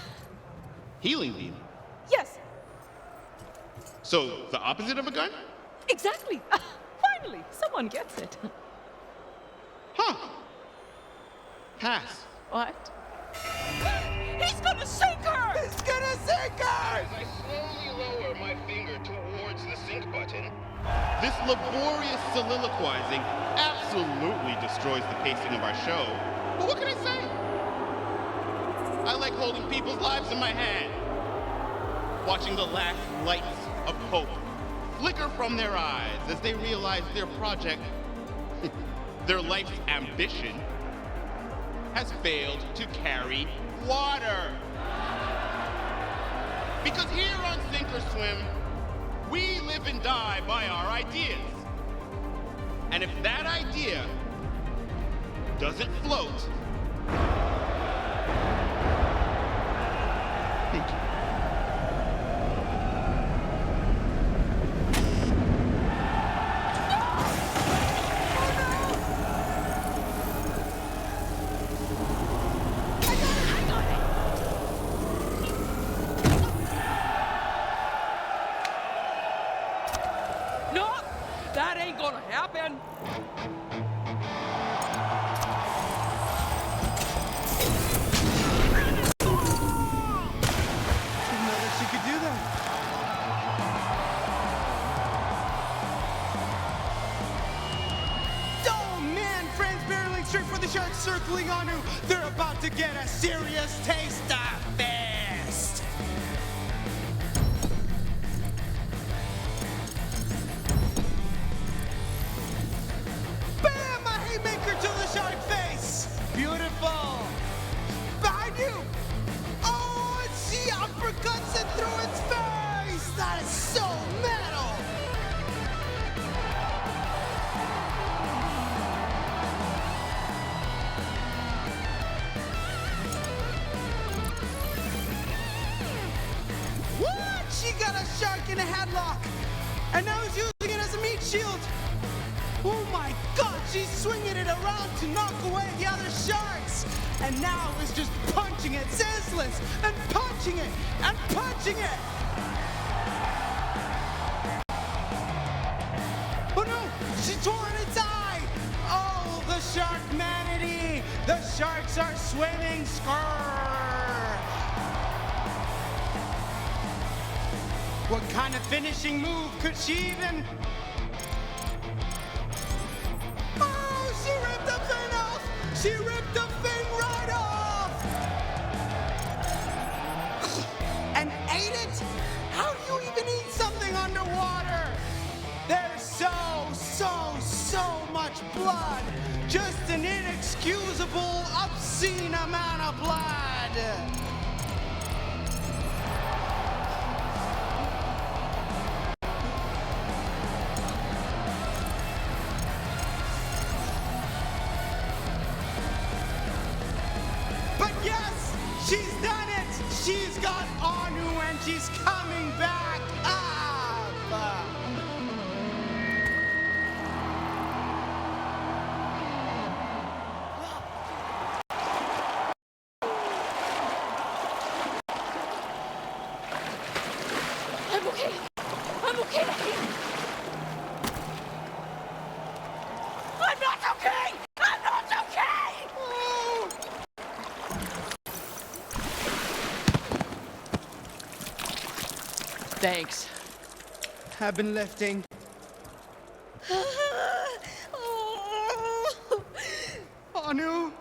Healing beam? Yes, So, the opposite of a gun? exactly. Finally, someone gets it. Huh. Pass. What? He's gonna sink her! It's gonna sink her! As I slowly lower my finger towards the sync button, this laborious soliloquizing absolutely destroys the pacing of our show. But what can I say? I like holding people's lives in my hand, watching the last lights of hope flicker from their eyes as they realize their project, their life's ambition, has failed to carry water. Because here on Sink or Swim, we live and die by our ideas. And if that idea doesn't float, thank you. No, that ain't gonna happen. Didn't know that she could do that. Oh man, friends barreling straight for the sharks circling on you. They're about to get a serious taste of fist. Bam! A haymaker to the shark face. Beautiful. Behind you. Oh, and she uppercuts it through its face. That is so metal. What? She got a shark in a headlock. And now he's using it as a meat shield. Oh my god, she's swinging it around to knock away the other sharks. And now is just punching it senseless and punching it and punching it. Oh no, she tore its eye. Oh, the sharkmanity. The sharks are swimming. Skrrr. What kind of finishing move could she even? Oh, she ripped the fin off! She ripped the fin right off! And ate it? How do you even eat something underwater? There's so much blood! Just an inexcusable, obscene amount of blood! But yes, she's done it! She's got Anu and she's coming back up! I'm okay. I'm okay. I'm not okay! I'm not okay! Oh. Thanks. I've been lifting. Anu,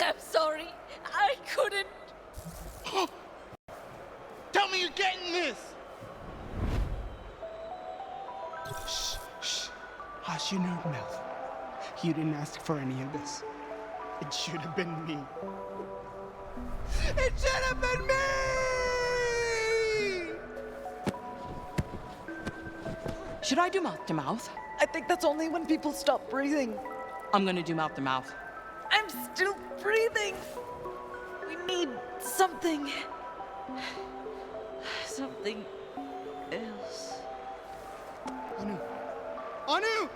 I'm sorry. I couldn't. Tell me you're getting this! Shh, shh. Hush your nerd mouth. You didn't ask for any of this. It should have been me. It should have been me! Should I do mouth to mouth? I think that's only when people stop breathing. I'm gonna do mouth to mouth. I'm still breathing. We need something. Something else. Anu!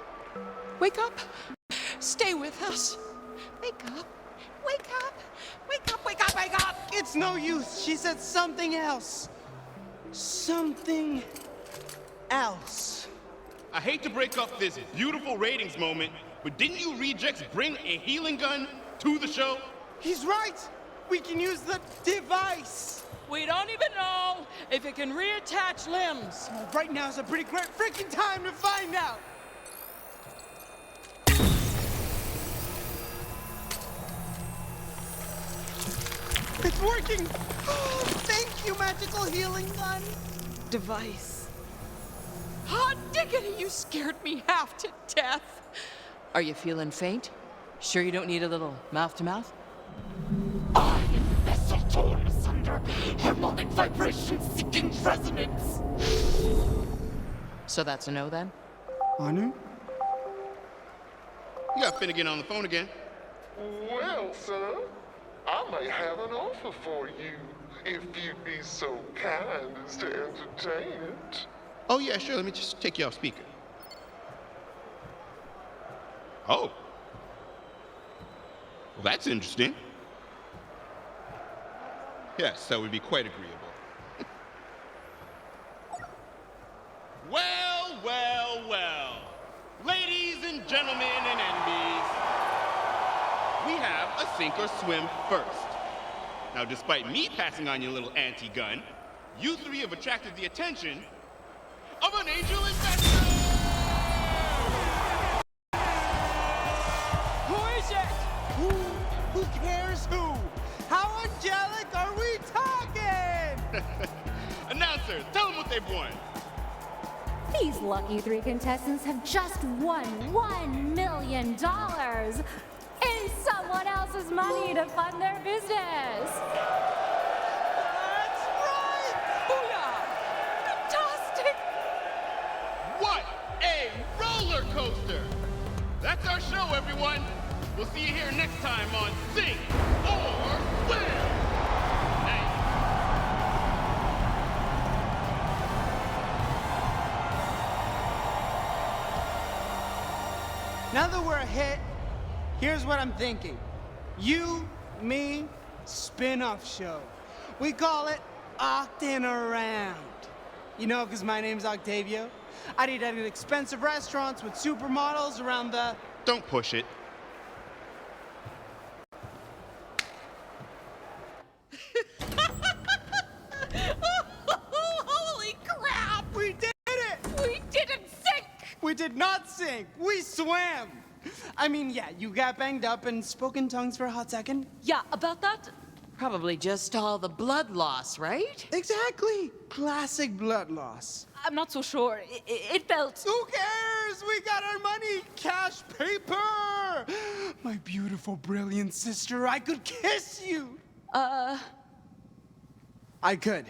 Wake up! Stay with us! Wake up! Wake up! Wake up! Wake up! Wake up! It's no use. She said something else. Something else. I hate to break up this beautiful ratings moment, but didn't you rejects bring a healing gun to the show? He's right. We can use the device. We don't even know if it can reattach limbs. Well, right now is a pretty great freaking time to find out. It's working! Oh, thank you, magical healing gun! Device. Hot diggity, you scared me half to death. Are you feeling faint? Sure you don't need a little mouth to mouth? I am vessel torn asunder, harmonic vibration seeking resonance. So that's a no then? Anu? You got Finnegan on the phone again. Well, son, I may have an offer for you if you'd be so kind as to entertain it. Oh, yeah, sure. Let me just take you off speaker. Oh. Well, that's interesting. Yes, that would be quite agreeable. Well, well, well. Ladies and gentlemen and enemies, we have a sink or swim first. Now, despite me passing on your little anti-gun, you three have attracted the attention of an angel investor! Who is it? Who cares who? How angelic are we talking? Announcer, tell them what they've won. These lucky three contestants have just won $1 million in someone else's money to fund their business. That's right! Booyah! Fantastic! What a roller coaster! That's our show, everyone. We'll see you here next time on Sing or Swim. Thanks. Now that we're a hit, here's what I'm thinking. You, me, spin-off show. We call it Octin' Around. You know, because my name's Octavio. I'd eat at expensive restaurants with supermodels around the... Don't push it. Holy crap! We did it! We didn't sink! We did not sink. We swam. I mean, yeah, you got banged up and spoke in tongues for a hot second. Yeah, about that? Probably just all the blood loss, right? Exactly. Classic blood loss. I'm not so sure. It felt... Who cares? We got our money. Cash paper. My beautiful, brilliant sister, I could kiss you. I could,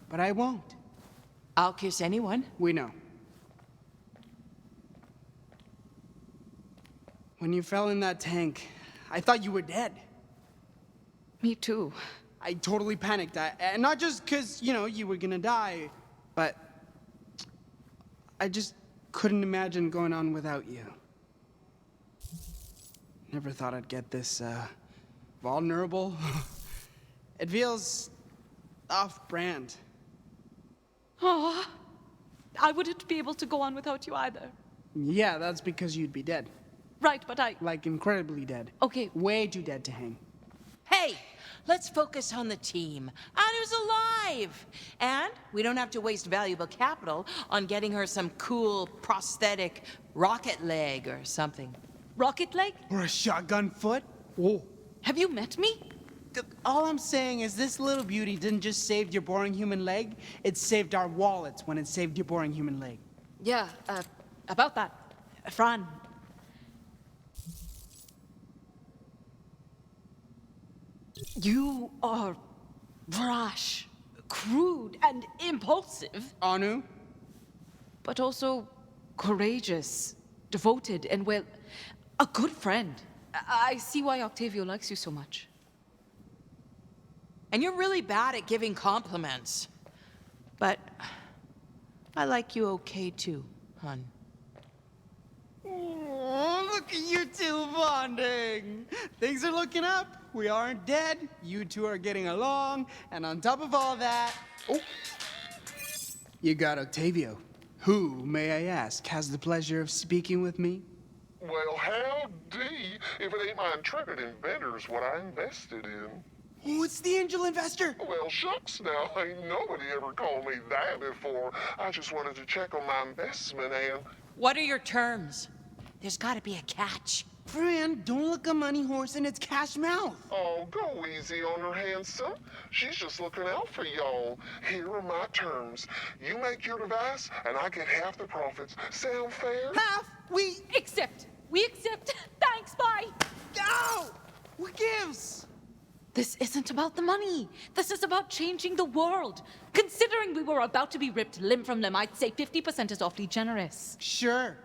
but I won't. I'll kiss anyone. We know. When you fell in that tank, I thought you were dead. Me too. I totally panicked. And not just because, you know, you were gonna die, but I just couldn't imagine going on without you. Never thought I'd get this, vulnerable. It feels off-brand. Aw, I wouldn't be able to go on without you either. Yeah, that's because you'd be dead. Right, but I... Like, incredibly dead. Okay. Way too dead to hang. Hey, let's focus on the team. Anu's alive! And we don't have to waste valuable capital on getting her some cool prosthetic rocket leg or something. Rocket leg? Or a shotgun foot? Oh. Have you met me? All I'm saying is this little beauty didn't just save your boring human leg, it saved our wallets when it saved your boring human leg. Yeah, about that. Fran. You are brash, crude, and impulsive. Anu? But also courageous, devoted, and, well, a good friend. I see why Octavio likes you so much. And you're really bad at giving compliments. But I like you okay too, hon. Oh, look at you two bonding. Things are looking up. We aren't dead. You two are getting along. And on top of all that, oh, you got Octavio. Who, may I ask, has the pleasure of speaking with me? Well, howdy, if it ain't my intrepid inventors what I invested in. Oh, it's the angel investor. Well, shucks now, ain't nobody ever called me that before. I just wanted to check on my investment and... What are your terms? There's gotta be a catch. Fran, don't look a money horse in its cash mouth. Oh, go easy on her, handsome. She's just looking out for y'all. Here are my terms. You make your device, and I get half the profits. Sound fair? Half? We accept. We accept. Thanks, bye. Go! What gives? This isn't about the money. This is about changing the world. Considering we were about to be ripped limb from limb, I'd say 50% is awfully generous. Sure.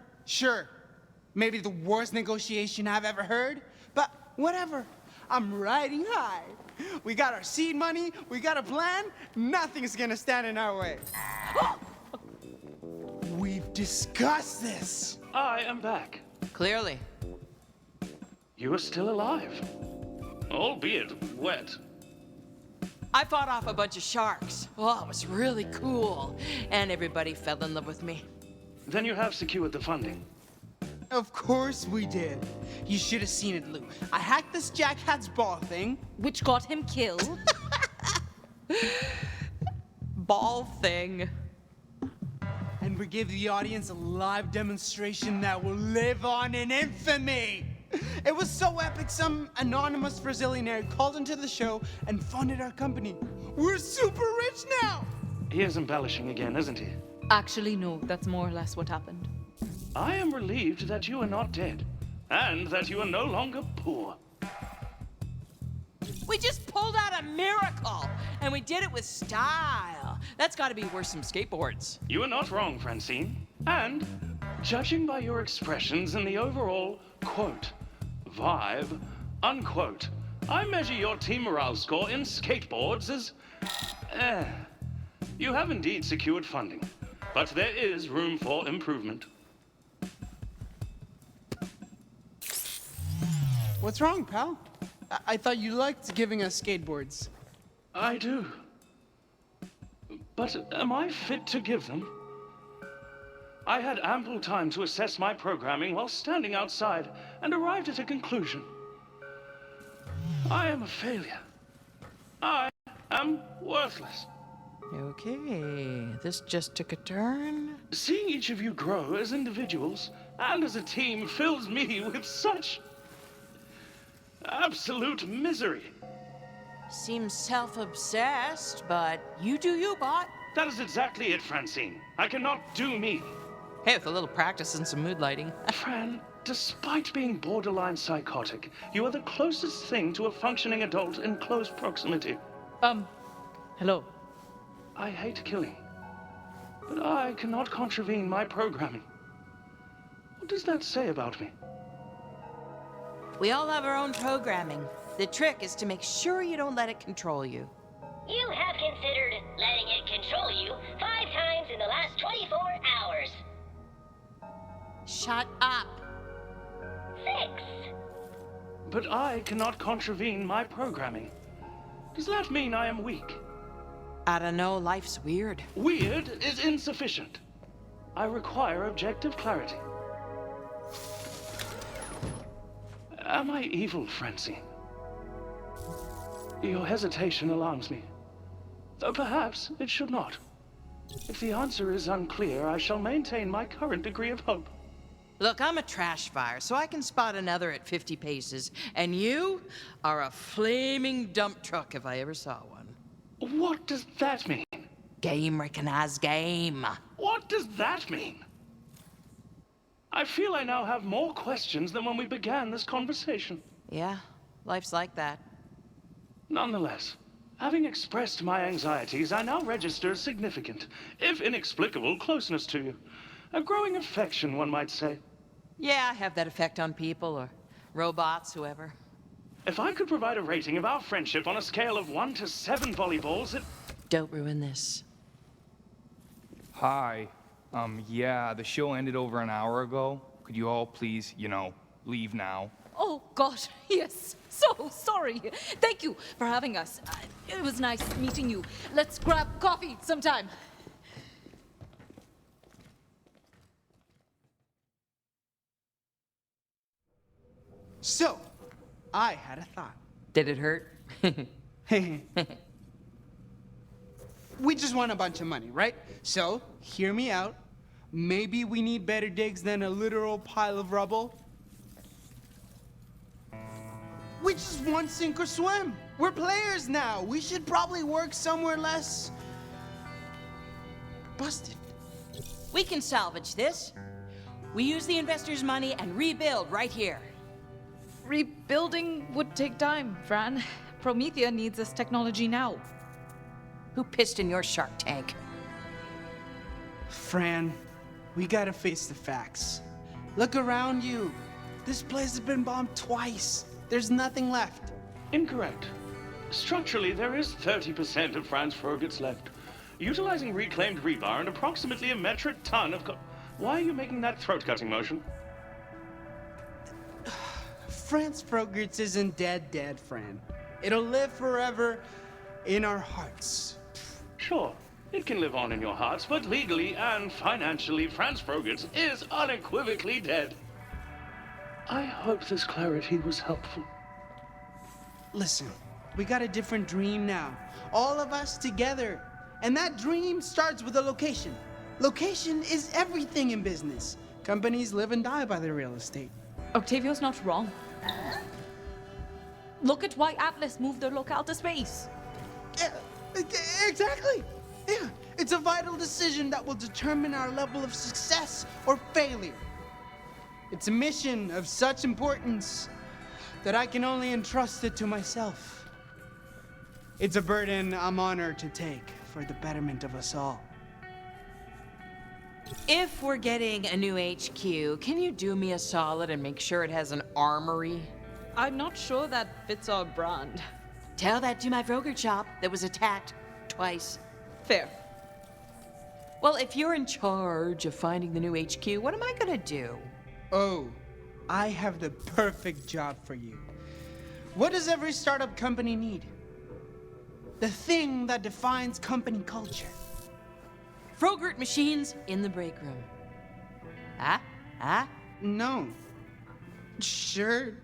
Maybe the worst negotiation I've ever heard, but whatever. I'm riding high. We got our seed money, we got a plan, nothing's gonna stand in our way. We've discussed this. I am back. Clearly. You are still alive. Albeit wet. I fought off a bunch of sharks. Oh, it was really cool. And everybody fell in love with me. Then you have secured the funding. Of course we did. You should have seen it, Lou. I hacked this jackhat's ball thing. Which got him killed. Ball thing. And we gave the audience a live demonstration that will live on in infamy. It was so epic, some anonymous Brazilianaire called into the show and funded our company. We're super rich now! He is embellishing again, isn't he? Actually, no, that's more or less what happened. I am relieved that you are not dead, and that you are no longer poor. We just pulled out a miracle, and we did it with style. That's gotta be worth some skateboards. You are not wrong, Francine. And, judging by your expressions and the overall, quote, vibe, unquote, I measure your team morale score in skateboards as... You have indeed secured funding, but there is room for improvement. What's wrong, pal? I thought you liked giving us skateboards. I do. But am I fit to give them? I had ample time to assess my programming while standing outside and arrived at a conclusion. I am a failure. I am worthless. Okay, this just took a turn. Seeing each of you grow as individuals and as a team fills me with such absolute misery. Seems self-obsessed, but you do you, bot. That is exactly it, Francine. I cannot do me. Hey, with a little practice and some mood lighting. Fran, despite being borderline psychotic, you are the closest thing to a functioning adult in close proximity. Hello. I hate killing, but I cannot contravene my programming. What does that say about me? We all have our own programming. The trick is to make sure you don't let it control you. You have considered letting it control you 5 times in the last 24 hours. Shut up. 6. But I cannot contravene my programming. Does that mean I am weak? I don't know, life's weird. Weird is insufficient. I require objective clarity. Am I evil, Francine? Your hesitation alarms me. Though perhaps it should not. If the answer is unclear, I shall maintain my current degree of hope. Look, I'm a trash fire, so I can spot another at 50 paces. And you are a flaming dump truck if I ever saw one. What does that mean? Game recognize game. What does that mean? I feel I now have more questions than when we began this conversation. Yeah, life's like that. Nonetheless, having expressed my anxieties, I now register significant, if inexplicable, closeness to you. A growing affection, one might say. Yeah, I have that effect on people or robots, whoever. If I could provide a rating of our friendship on a scale of 1 to 7 volleyballs, it... Don't ruin this. Hi. Yeah, the show ended over an hour ago. Could you all please, leave now? Oh, God, yes. So sorry. Thank you for having us. It was nice meeting you. Let's grab coffee sometime. So, I had a thought. Did it hurt? We just want a bunch of money, right? So, hear me out. Maybe we need better digs than a literal pile of rubble. We just want sink or swim. We're players now. We should probably work somewhere less busted. We can salvage this. We use the investors' money and rebuild right here. Rebuilding would take time, Fran. Promethea needs this technology now. Who pissed in your shark tank? Fran, we gotta face the facts. Look around you. This place has been bombed twice. There's nothing left. Incorrect. Structurally, there is 30% of Franz Frogert's left. Utilizing reclaimed rebar and approximately a metric ton of Why are you making that throat-cutting motion? Franz Frogert's isn't dead, Fran. It'll live forever in our hearts. Sure, it can live on in your hearts, but legally and financially, Franz Frogert's is unequivocally dead. I hope this clarity was helpful. Listen, we got a different dream now. All of us together. And that dream starts with a location. Location is everything in business. Companies live and die by their real estate. Octavio's not wrong. Look at why Atlas moved their locale to space. Yeah, exactly. Yeah, it's a vital decision that will determine our level of success or failure. It's a mission of such importance that I can only entrust it to myself. It's a burden I'm honored to take for the betterment of us all. If we're getting a new HQ, can you do me a solid and make sure it has an armory? I'm not sure that fits our brand. Tell that to my Frogert shop that was attacked twice. Fair. Well, if you're in charge of finding the new HQ, what am I gonna do? Oh, I have the perfect job for you. What does every startup company need? The thing that defines company culture. Frogert machines in the break room. No. Sure,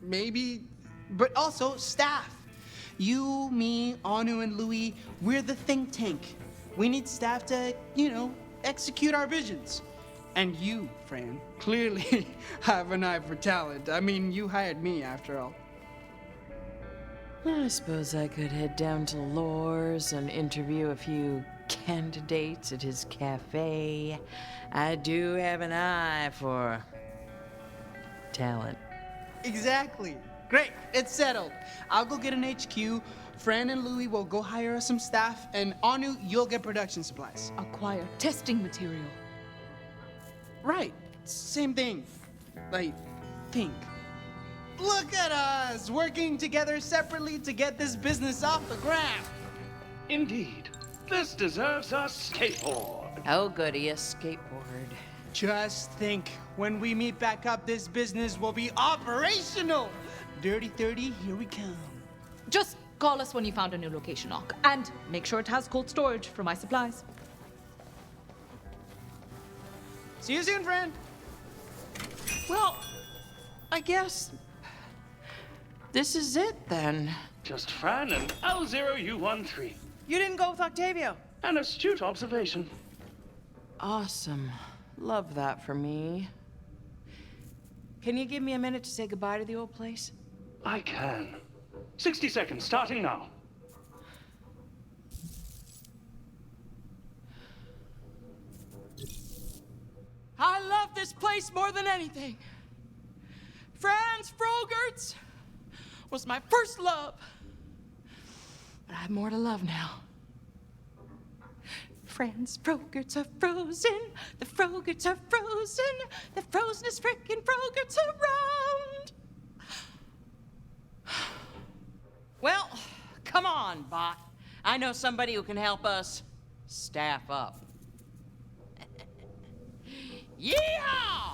maybe, but also staff. You, me, Anu, and Louis, we're the think tank. We need staff to, execute our visions. And you, Fran, clearly have an eye for talent. I mean, you hired me after all. I suppose I could head down to Lore's and interview a few candidates at his cafe. I do have an eye for talent. Exactly. Great, it's settled. I'll go get an HQ. Fran and Louis will go hire us some staff, and Anu, you'll get production supplies. Acquire testing material. Right, same thing. I think. Look at us, working together separately to get this business off the ground. Indeed. This deserves a skateboard. Oh, goody, a skateboard. Just think, when we meet back up, this business will be operational. Dirty 30, here we come. Just call us when you found a new location, Ock. And make sure it has cold storage for my supplies. See you soon, friend. Well, I guess this is it then. Just Fran and L0U13. You didn't go with Octavio. An astute observation. Awesome. Love that for me. Can you give me a minute to say goodbye to the old place? I can. 60 seconds, starting now. I love this place more than anything. Franz Frogert's was my first love. But I have more to love now. Franz Frogerts are frozen. The Frogerts are frozen. The frozenest frickin' Frogerts around. Well, come on, bot. I know somebody who can help us staff up. Yeehaw!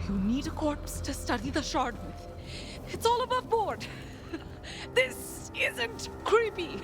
You need a corpse to study the shard with. It's all above board. This isn't creepy.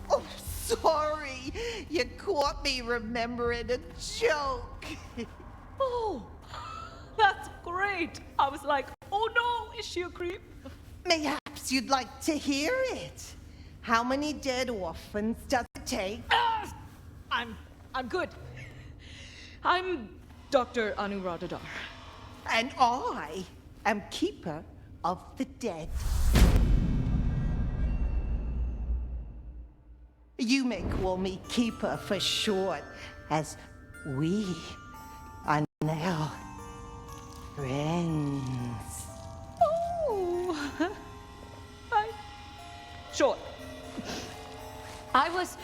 Oh, sorry. You caught me remembering a joke. Oh, that's great. I was like, oh no, is she a creep? Mayhaps you'd like to hear it. How many dead orphans does it take? I'm good. I'm Dr. Anuradhadar. And I am Keeper of the Dead. You may call me Keeper for short, as we are now friends. Oh, sure. I was,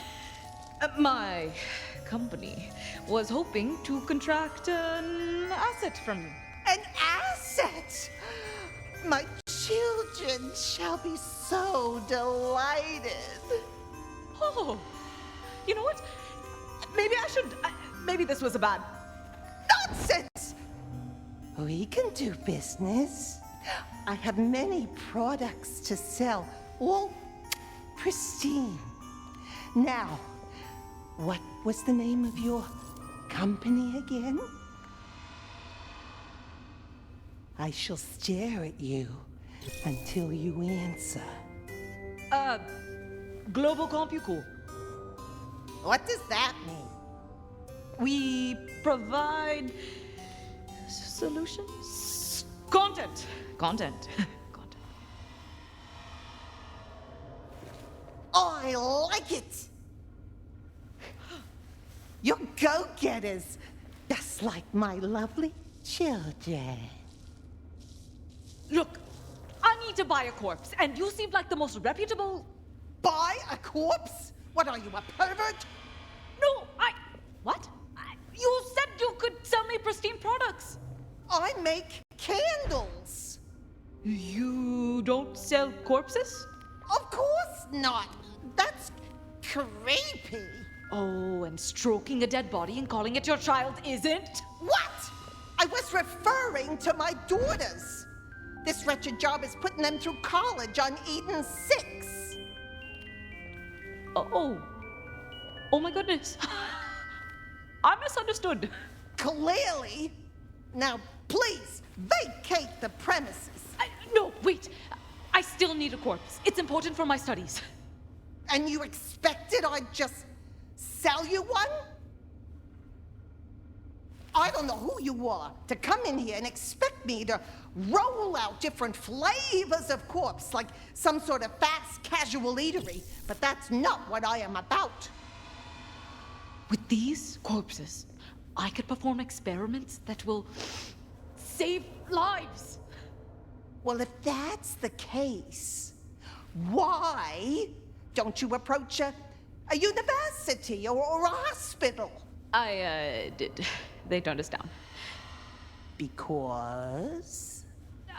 my company was hoping to contract an asset from you. An asset? My children shall be so delighted. Oh, you know what? Maybe I should, maybe this was a bad. Nonsense! We can do business. I have many products to sell, all pristine. Now, what was the name of your company again? I shall stare at you until you answer. Global CompuCool. What does that mean? We provide solutions? Content. Content. I like it! You're go-getters, just like my lovely children. Look, I need to buy a corpse, and you seem like the most reputable... Buy a corpse? What are you, a pervert? No, What? You said you could sell me pristine products. I make candles. You don't sell corpses? Of course not. That's creepy. Oh, and stroking a dead body and calling it your child isn't? What? I was referring to my daughters. This wretched job is putting them through college on Eden 6. Oh. Oh my goodness. I misunderstood. Clearly. Now, please, vacate the premises. No, wait. I still need a corpse. It's important for my studies. And you expected I'd just sell you one? I don't know who you are to come in here and expect me to roll out different flavors of corpse like some sort of fast casual eatery, but that's not what I am about. With these corpses, I could perform experiments that will save lives. Well, if that's the case, why don't you approach a university or a hospital? I did. They turned us down. Because?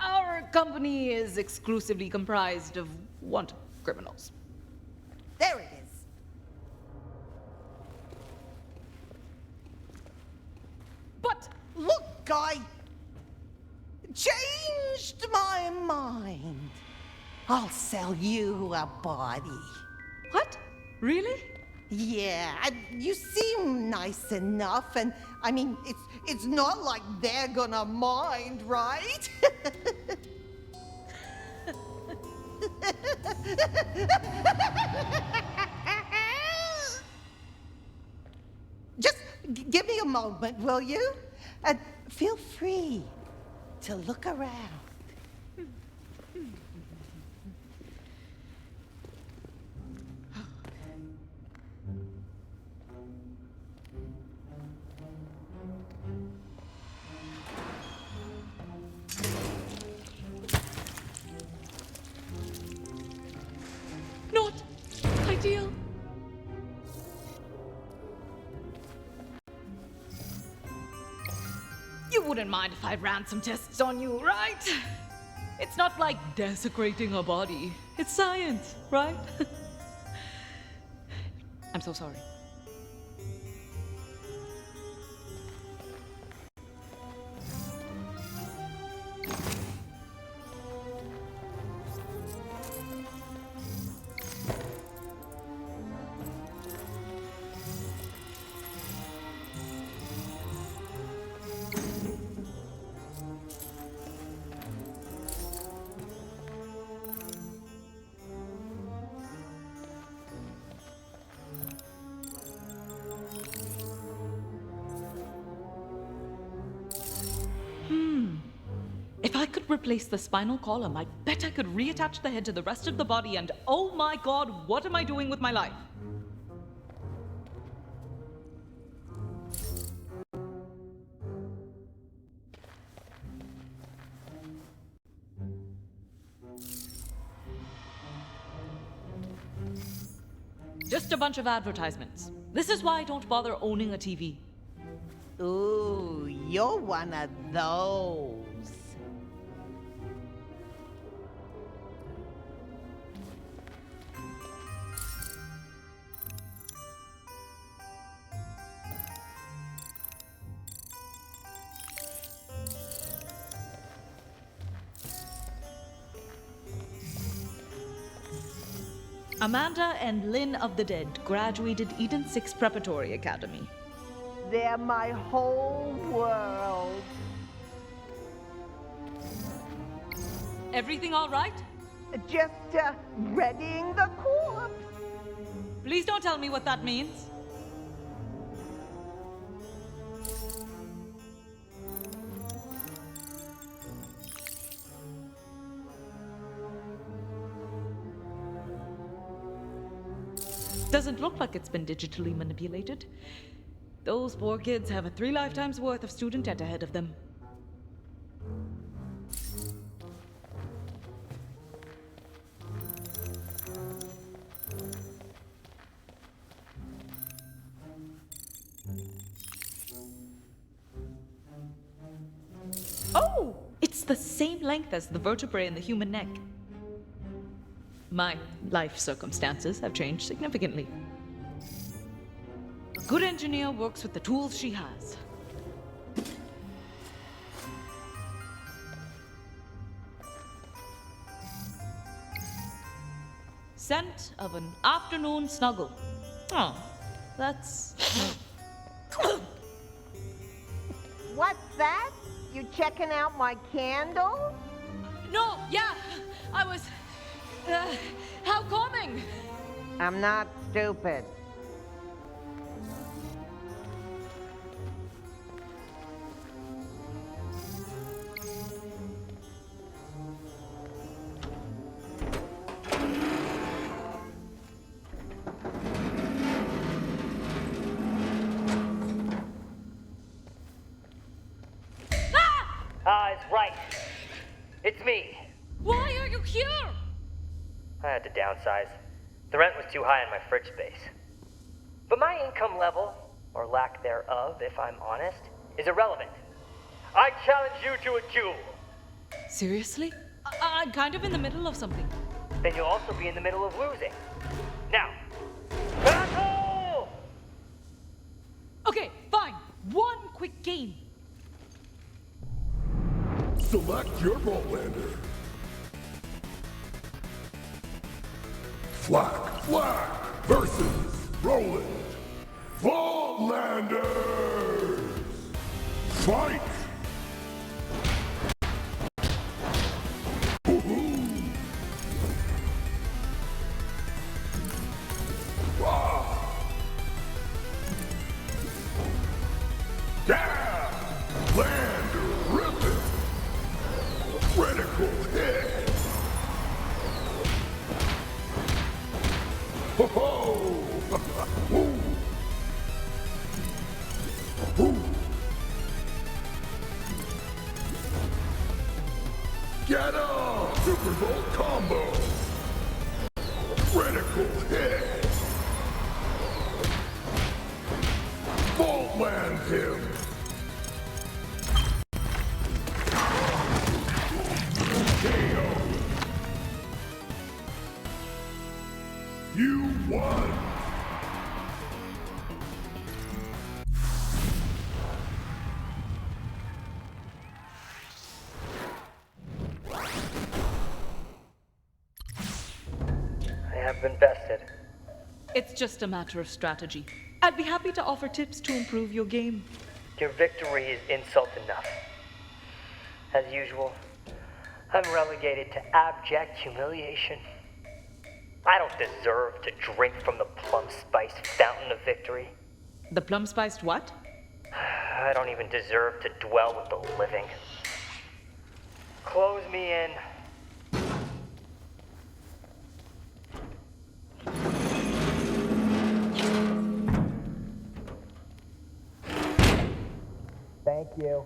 Our company is exclusively comprised of wanted criminals. There it is. But look, I changed my mind. I'll sell you a body. What? Really? Yeah, you seem nice enough, and I mean, it's not like they're gonna mind, right? Just give me a moment, will you? And feel free to look around. Not ideal. You wouldn't mind if I ran some tests on you, right? It's not like desecrating a body. It's science, right? I'm so sorry. If I could replace the spinal column, I bet I could reattach the head to the rest of the body, and oh my god, what am I doing with my life? Just a bunch of advertisements. This is why I don't bother owning a TV. Ooh, you're one of those. Amanda and Lynn of the Dead graduated Eden 6 Preparatory Academy. They're my whole world. Everything all right? Just readying the corpse. Please don't tell me what that means. Doesn't look like it's been digitally manipulated. Those poor kids have a 3 lifetimes worth of student debt ahead of them. Oh! It's the same length as the vertebrae in the human neck. My life circumstances have changed significantly. A good engineer works with the tools she has. Scent of an afternoon snuggle. Oh, That's... What's that? You checking out my candles? No, yeah, I was... how coming? I'm not stupid. It's right. It's me. Why are you here? I had to downsize. The rent was too high in my fridge space. But my income level, or lack thereof, if I'm honest, is irrelevant. I challenge you to a duel. Seriously? I'm kind of in the middle of something. Then you'll also be in the middle of losing. Now, battle! Okay, fine. One quick game. Select your Vaultlander. Flack versus Roland. Vaultlanders! Fight! Down! Land ripping! Critical hit! Ho ho! Woo! Woo! Get up! Super Bowl combo! Critical hit! Vaultland him! KO! You won! I have been bested. It's just a matter of strategy. I'd be happy to offer tips to improve your game. Your victory is insult enough. As usual, I'm relegated to abject humiliation. I don't deserve to drink from the plum-spiced fountain of victory. The plum-spiced what? I don't even deserve to dwell with the living. Close me in. Thank you.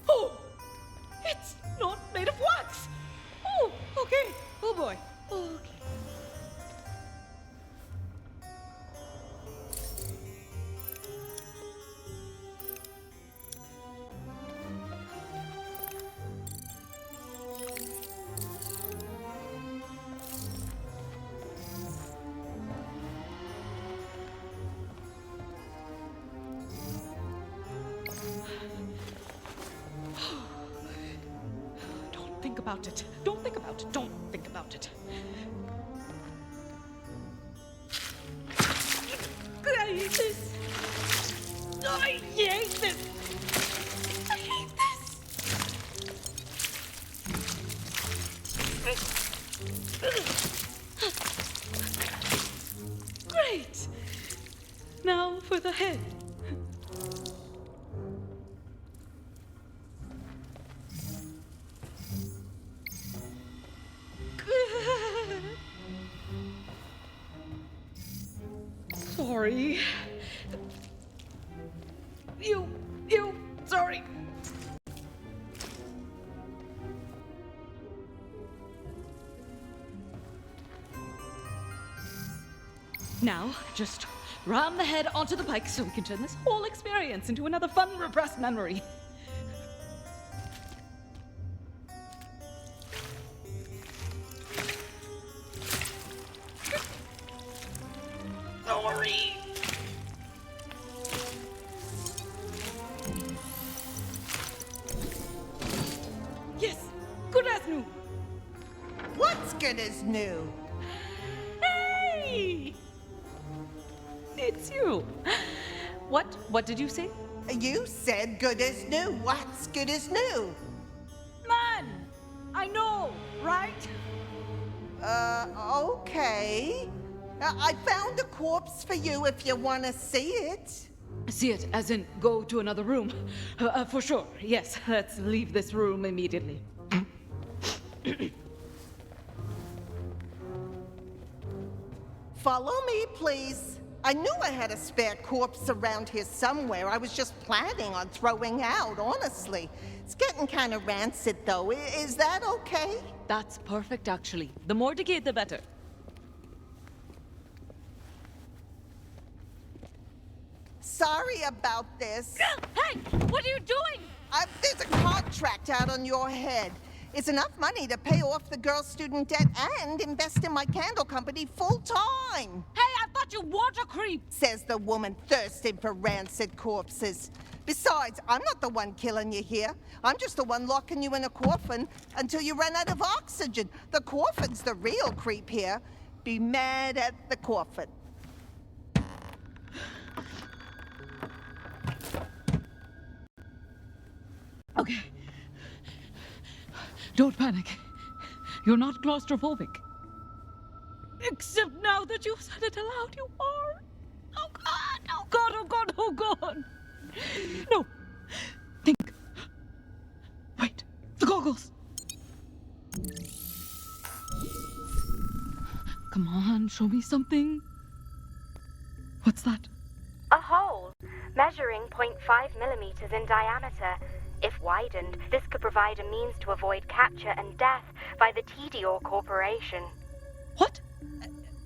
Oh! It's not made of wax! Oh, okay. Oh boy. Okay. Don't think about it. Don't think about it. Don't think about it. I hate this. I hate this. I hate this. Great. Now for the head. Sorry. Sorry. Now, just ram the head onto the pike so we can turn this whole experience into another fun, repressed memory. Hurry! Yes, good as new. What's good as new? Hey! It's you. What did you say? You said good as new. What's good as new? Man! I know, right? Okay. I found a corpse for you if you want to see it. See it, as in go to another room. For sure, yes. Let's leave this room immediately. Follow me, please. I knew I had a spare corpse around here somewhere. I was just planning on throwing out, honestly. It's getting kind of rancid, though. Is that okay? That's perfect, actually. The more decayed, the better. Sorry about this. Hey! What are you doing? There's a contract out on your head. It's enough money to pay off the girl's student debt and invest in my candle company full time. Hey, I thought you water creep! Says the woman thirsting for rancid corpses. Besides, I'm not the one killing you here. I'm just the one locking you in a coffin until you run out of oxygen. The coffin's the real creep here. Be mad at the coffin. Okay. Don't panic. You're not claustrophobic. Except now that you've said it aloud, you are. Oh God, oh God, oh God, oh God. No. Think. Wait. The goggles. Come on, show me something. What's that? A hole, measuring 0.5 millimeters in diameter. If widened, this could provide a means to avoid capture and death by the TDOR Corporation. What?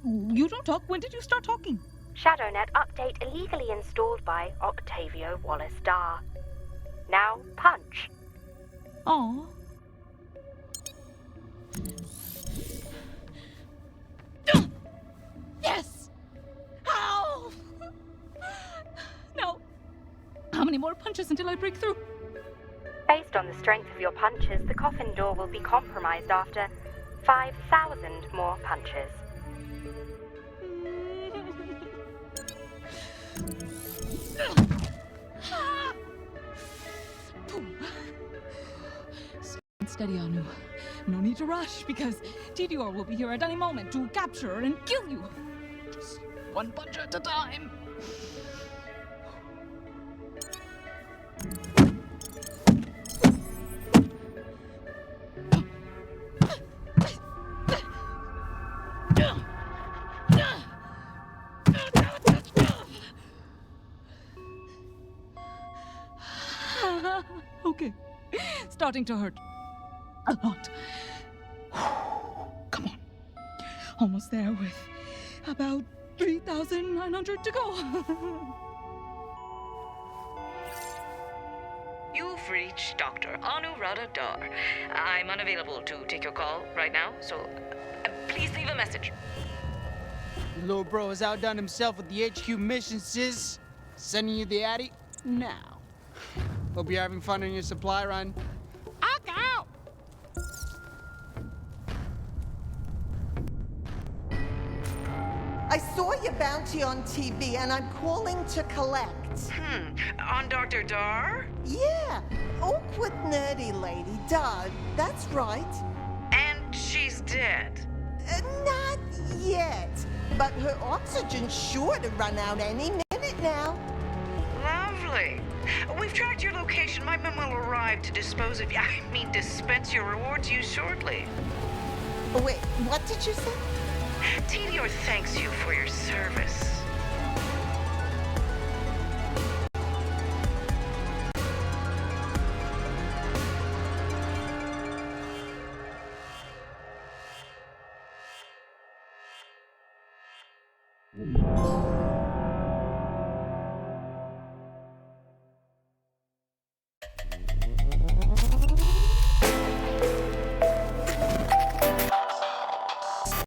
You don't talk. When did you start talking? ShadowNet update illegally installed by Octavio Wallace Dar. Now, punch. Oh. Yes! Ow! No. How many more punches until I break through? Based on the strength of your punches, the coffin door will be compromised after 5,000 more punches. Steady, Anu. No need to rush, because TDR will be here at any moment to capture and kill you. Just one punch at a time. Okay. Starting to hurt. A lot. Come on. Almost there with about 3,900 to go. You've reached Dr. Anuradha Dar. I'm unavailable to take your call right now, so please leave a message. Little bro has outdone himself with the HQ mission, sis. Sending you the Addy now. Hope you're having fun on your supply run. Out! I saw your bounty on TV and I'm calling to collect. On Dr. Dar? Yeah, awkward nerdy lady, Dar, that's right. And she's dead. Not yet, but her oxygen's sure to run out any minute now. Lovely. We've tracked your location. My men will arrive to dispense your rewards you shortly. Wait, what did you say? TDR thanks you for your service. Oh.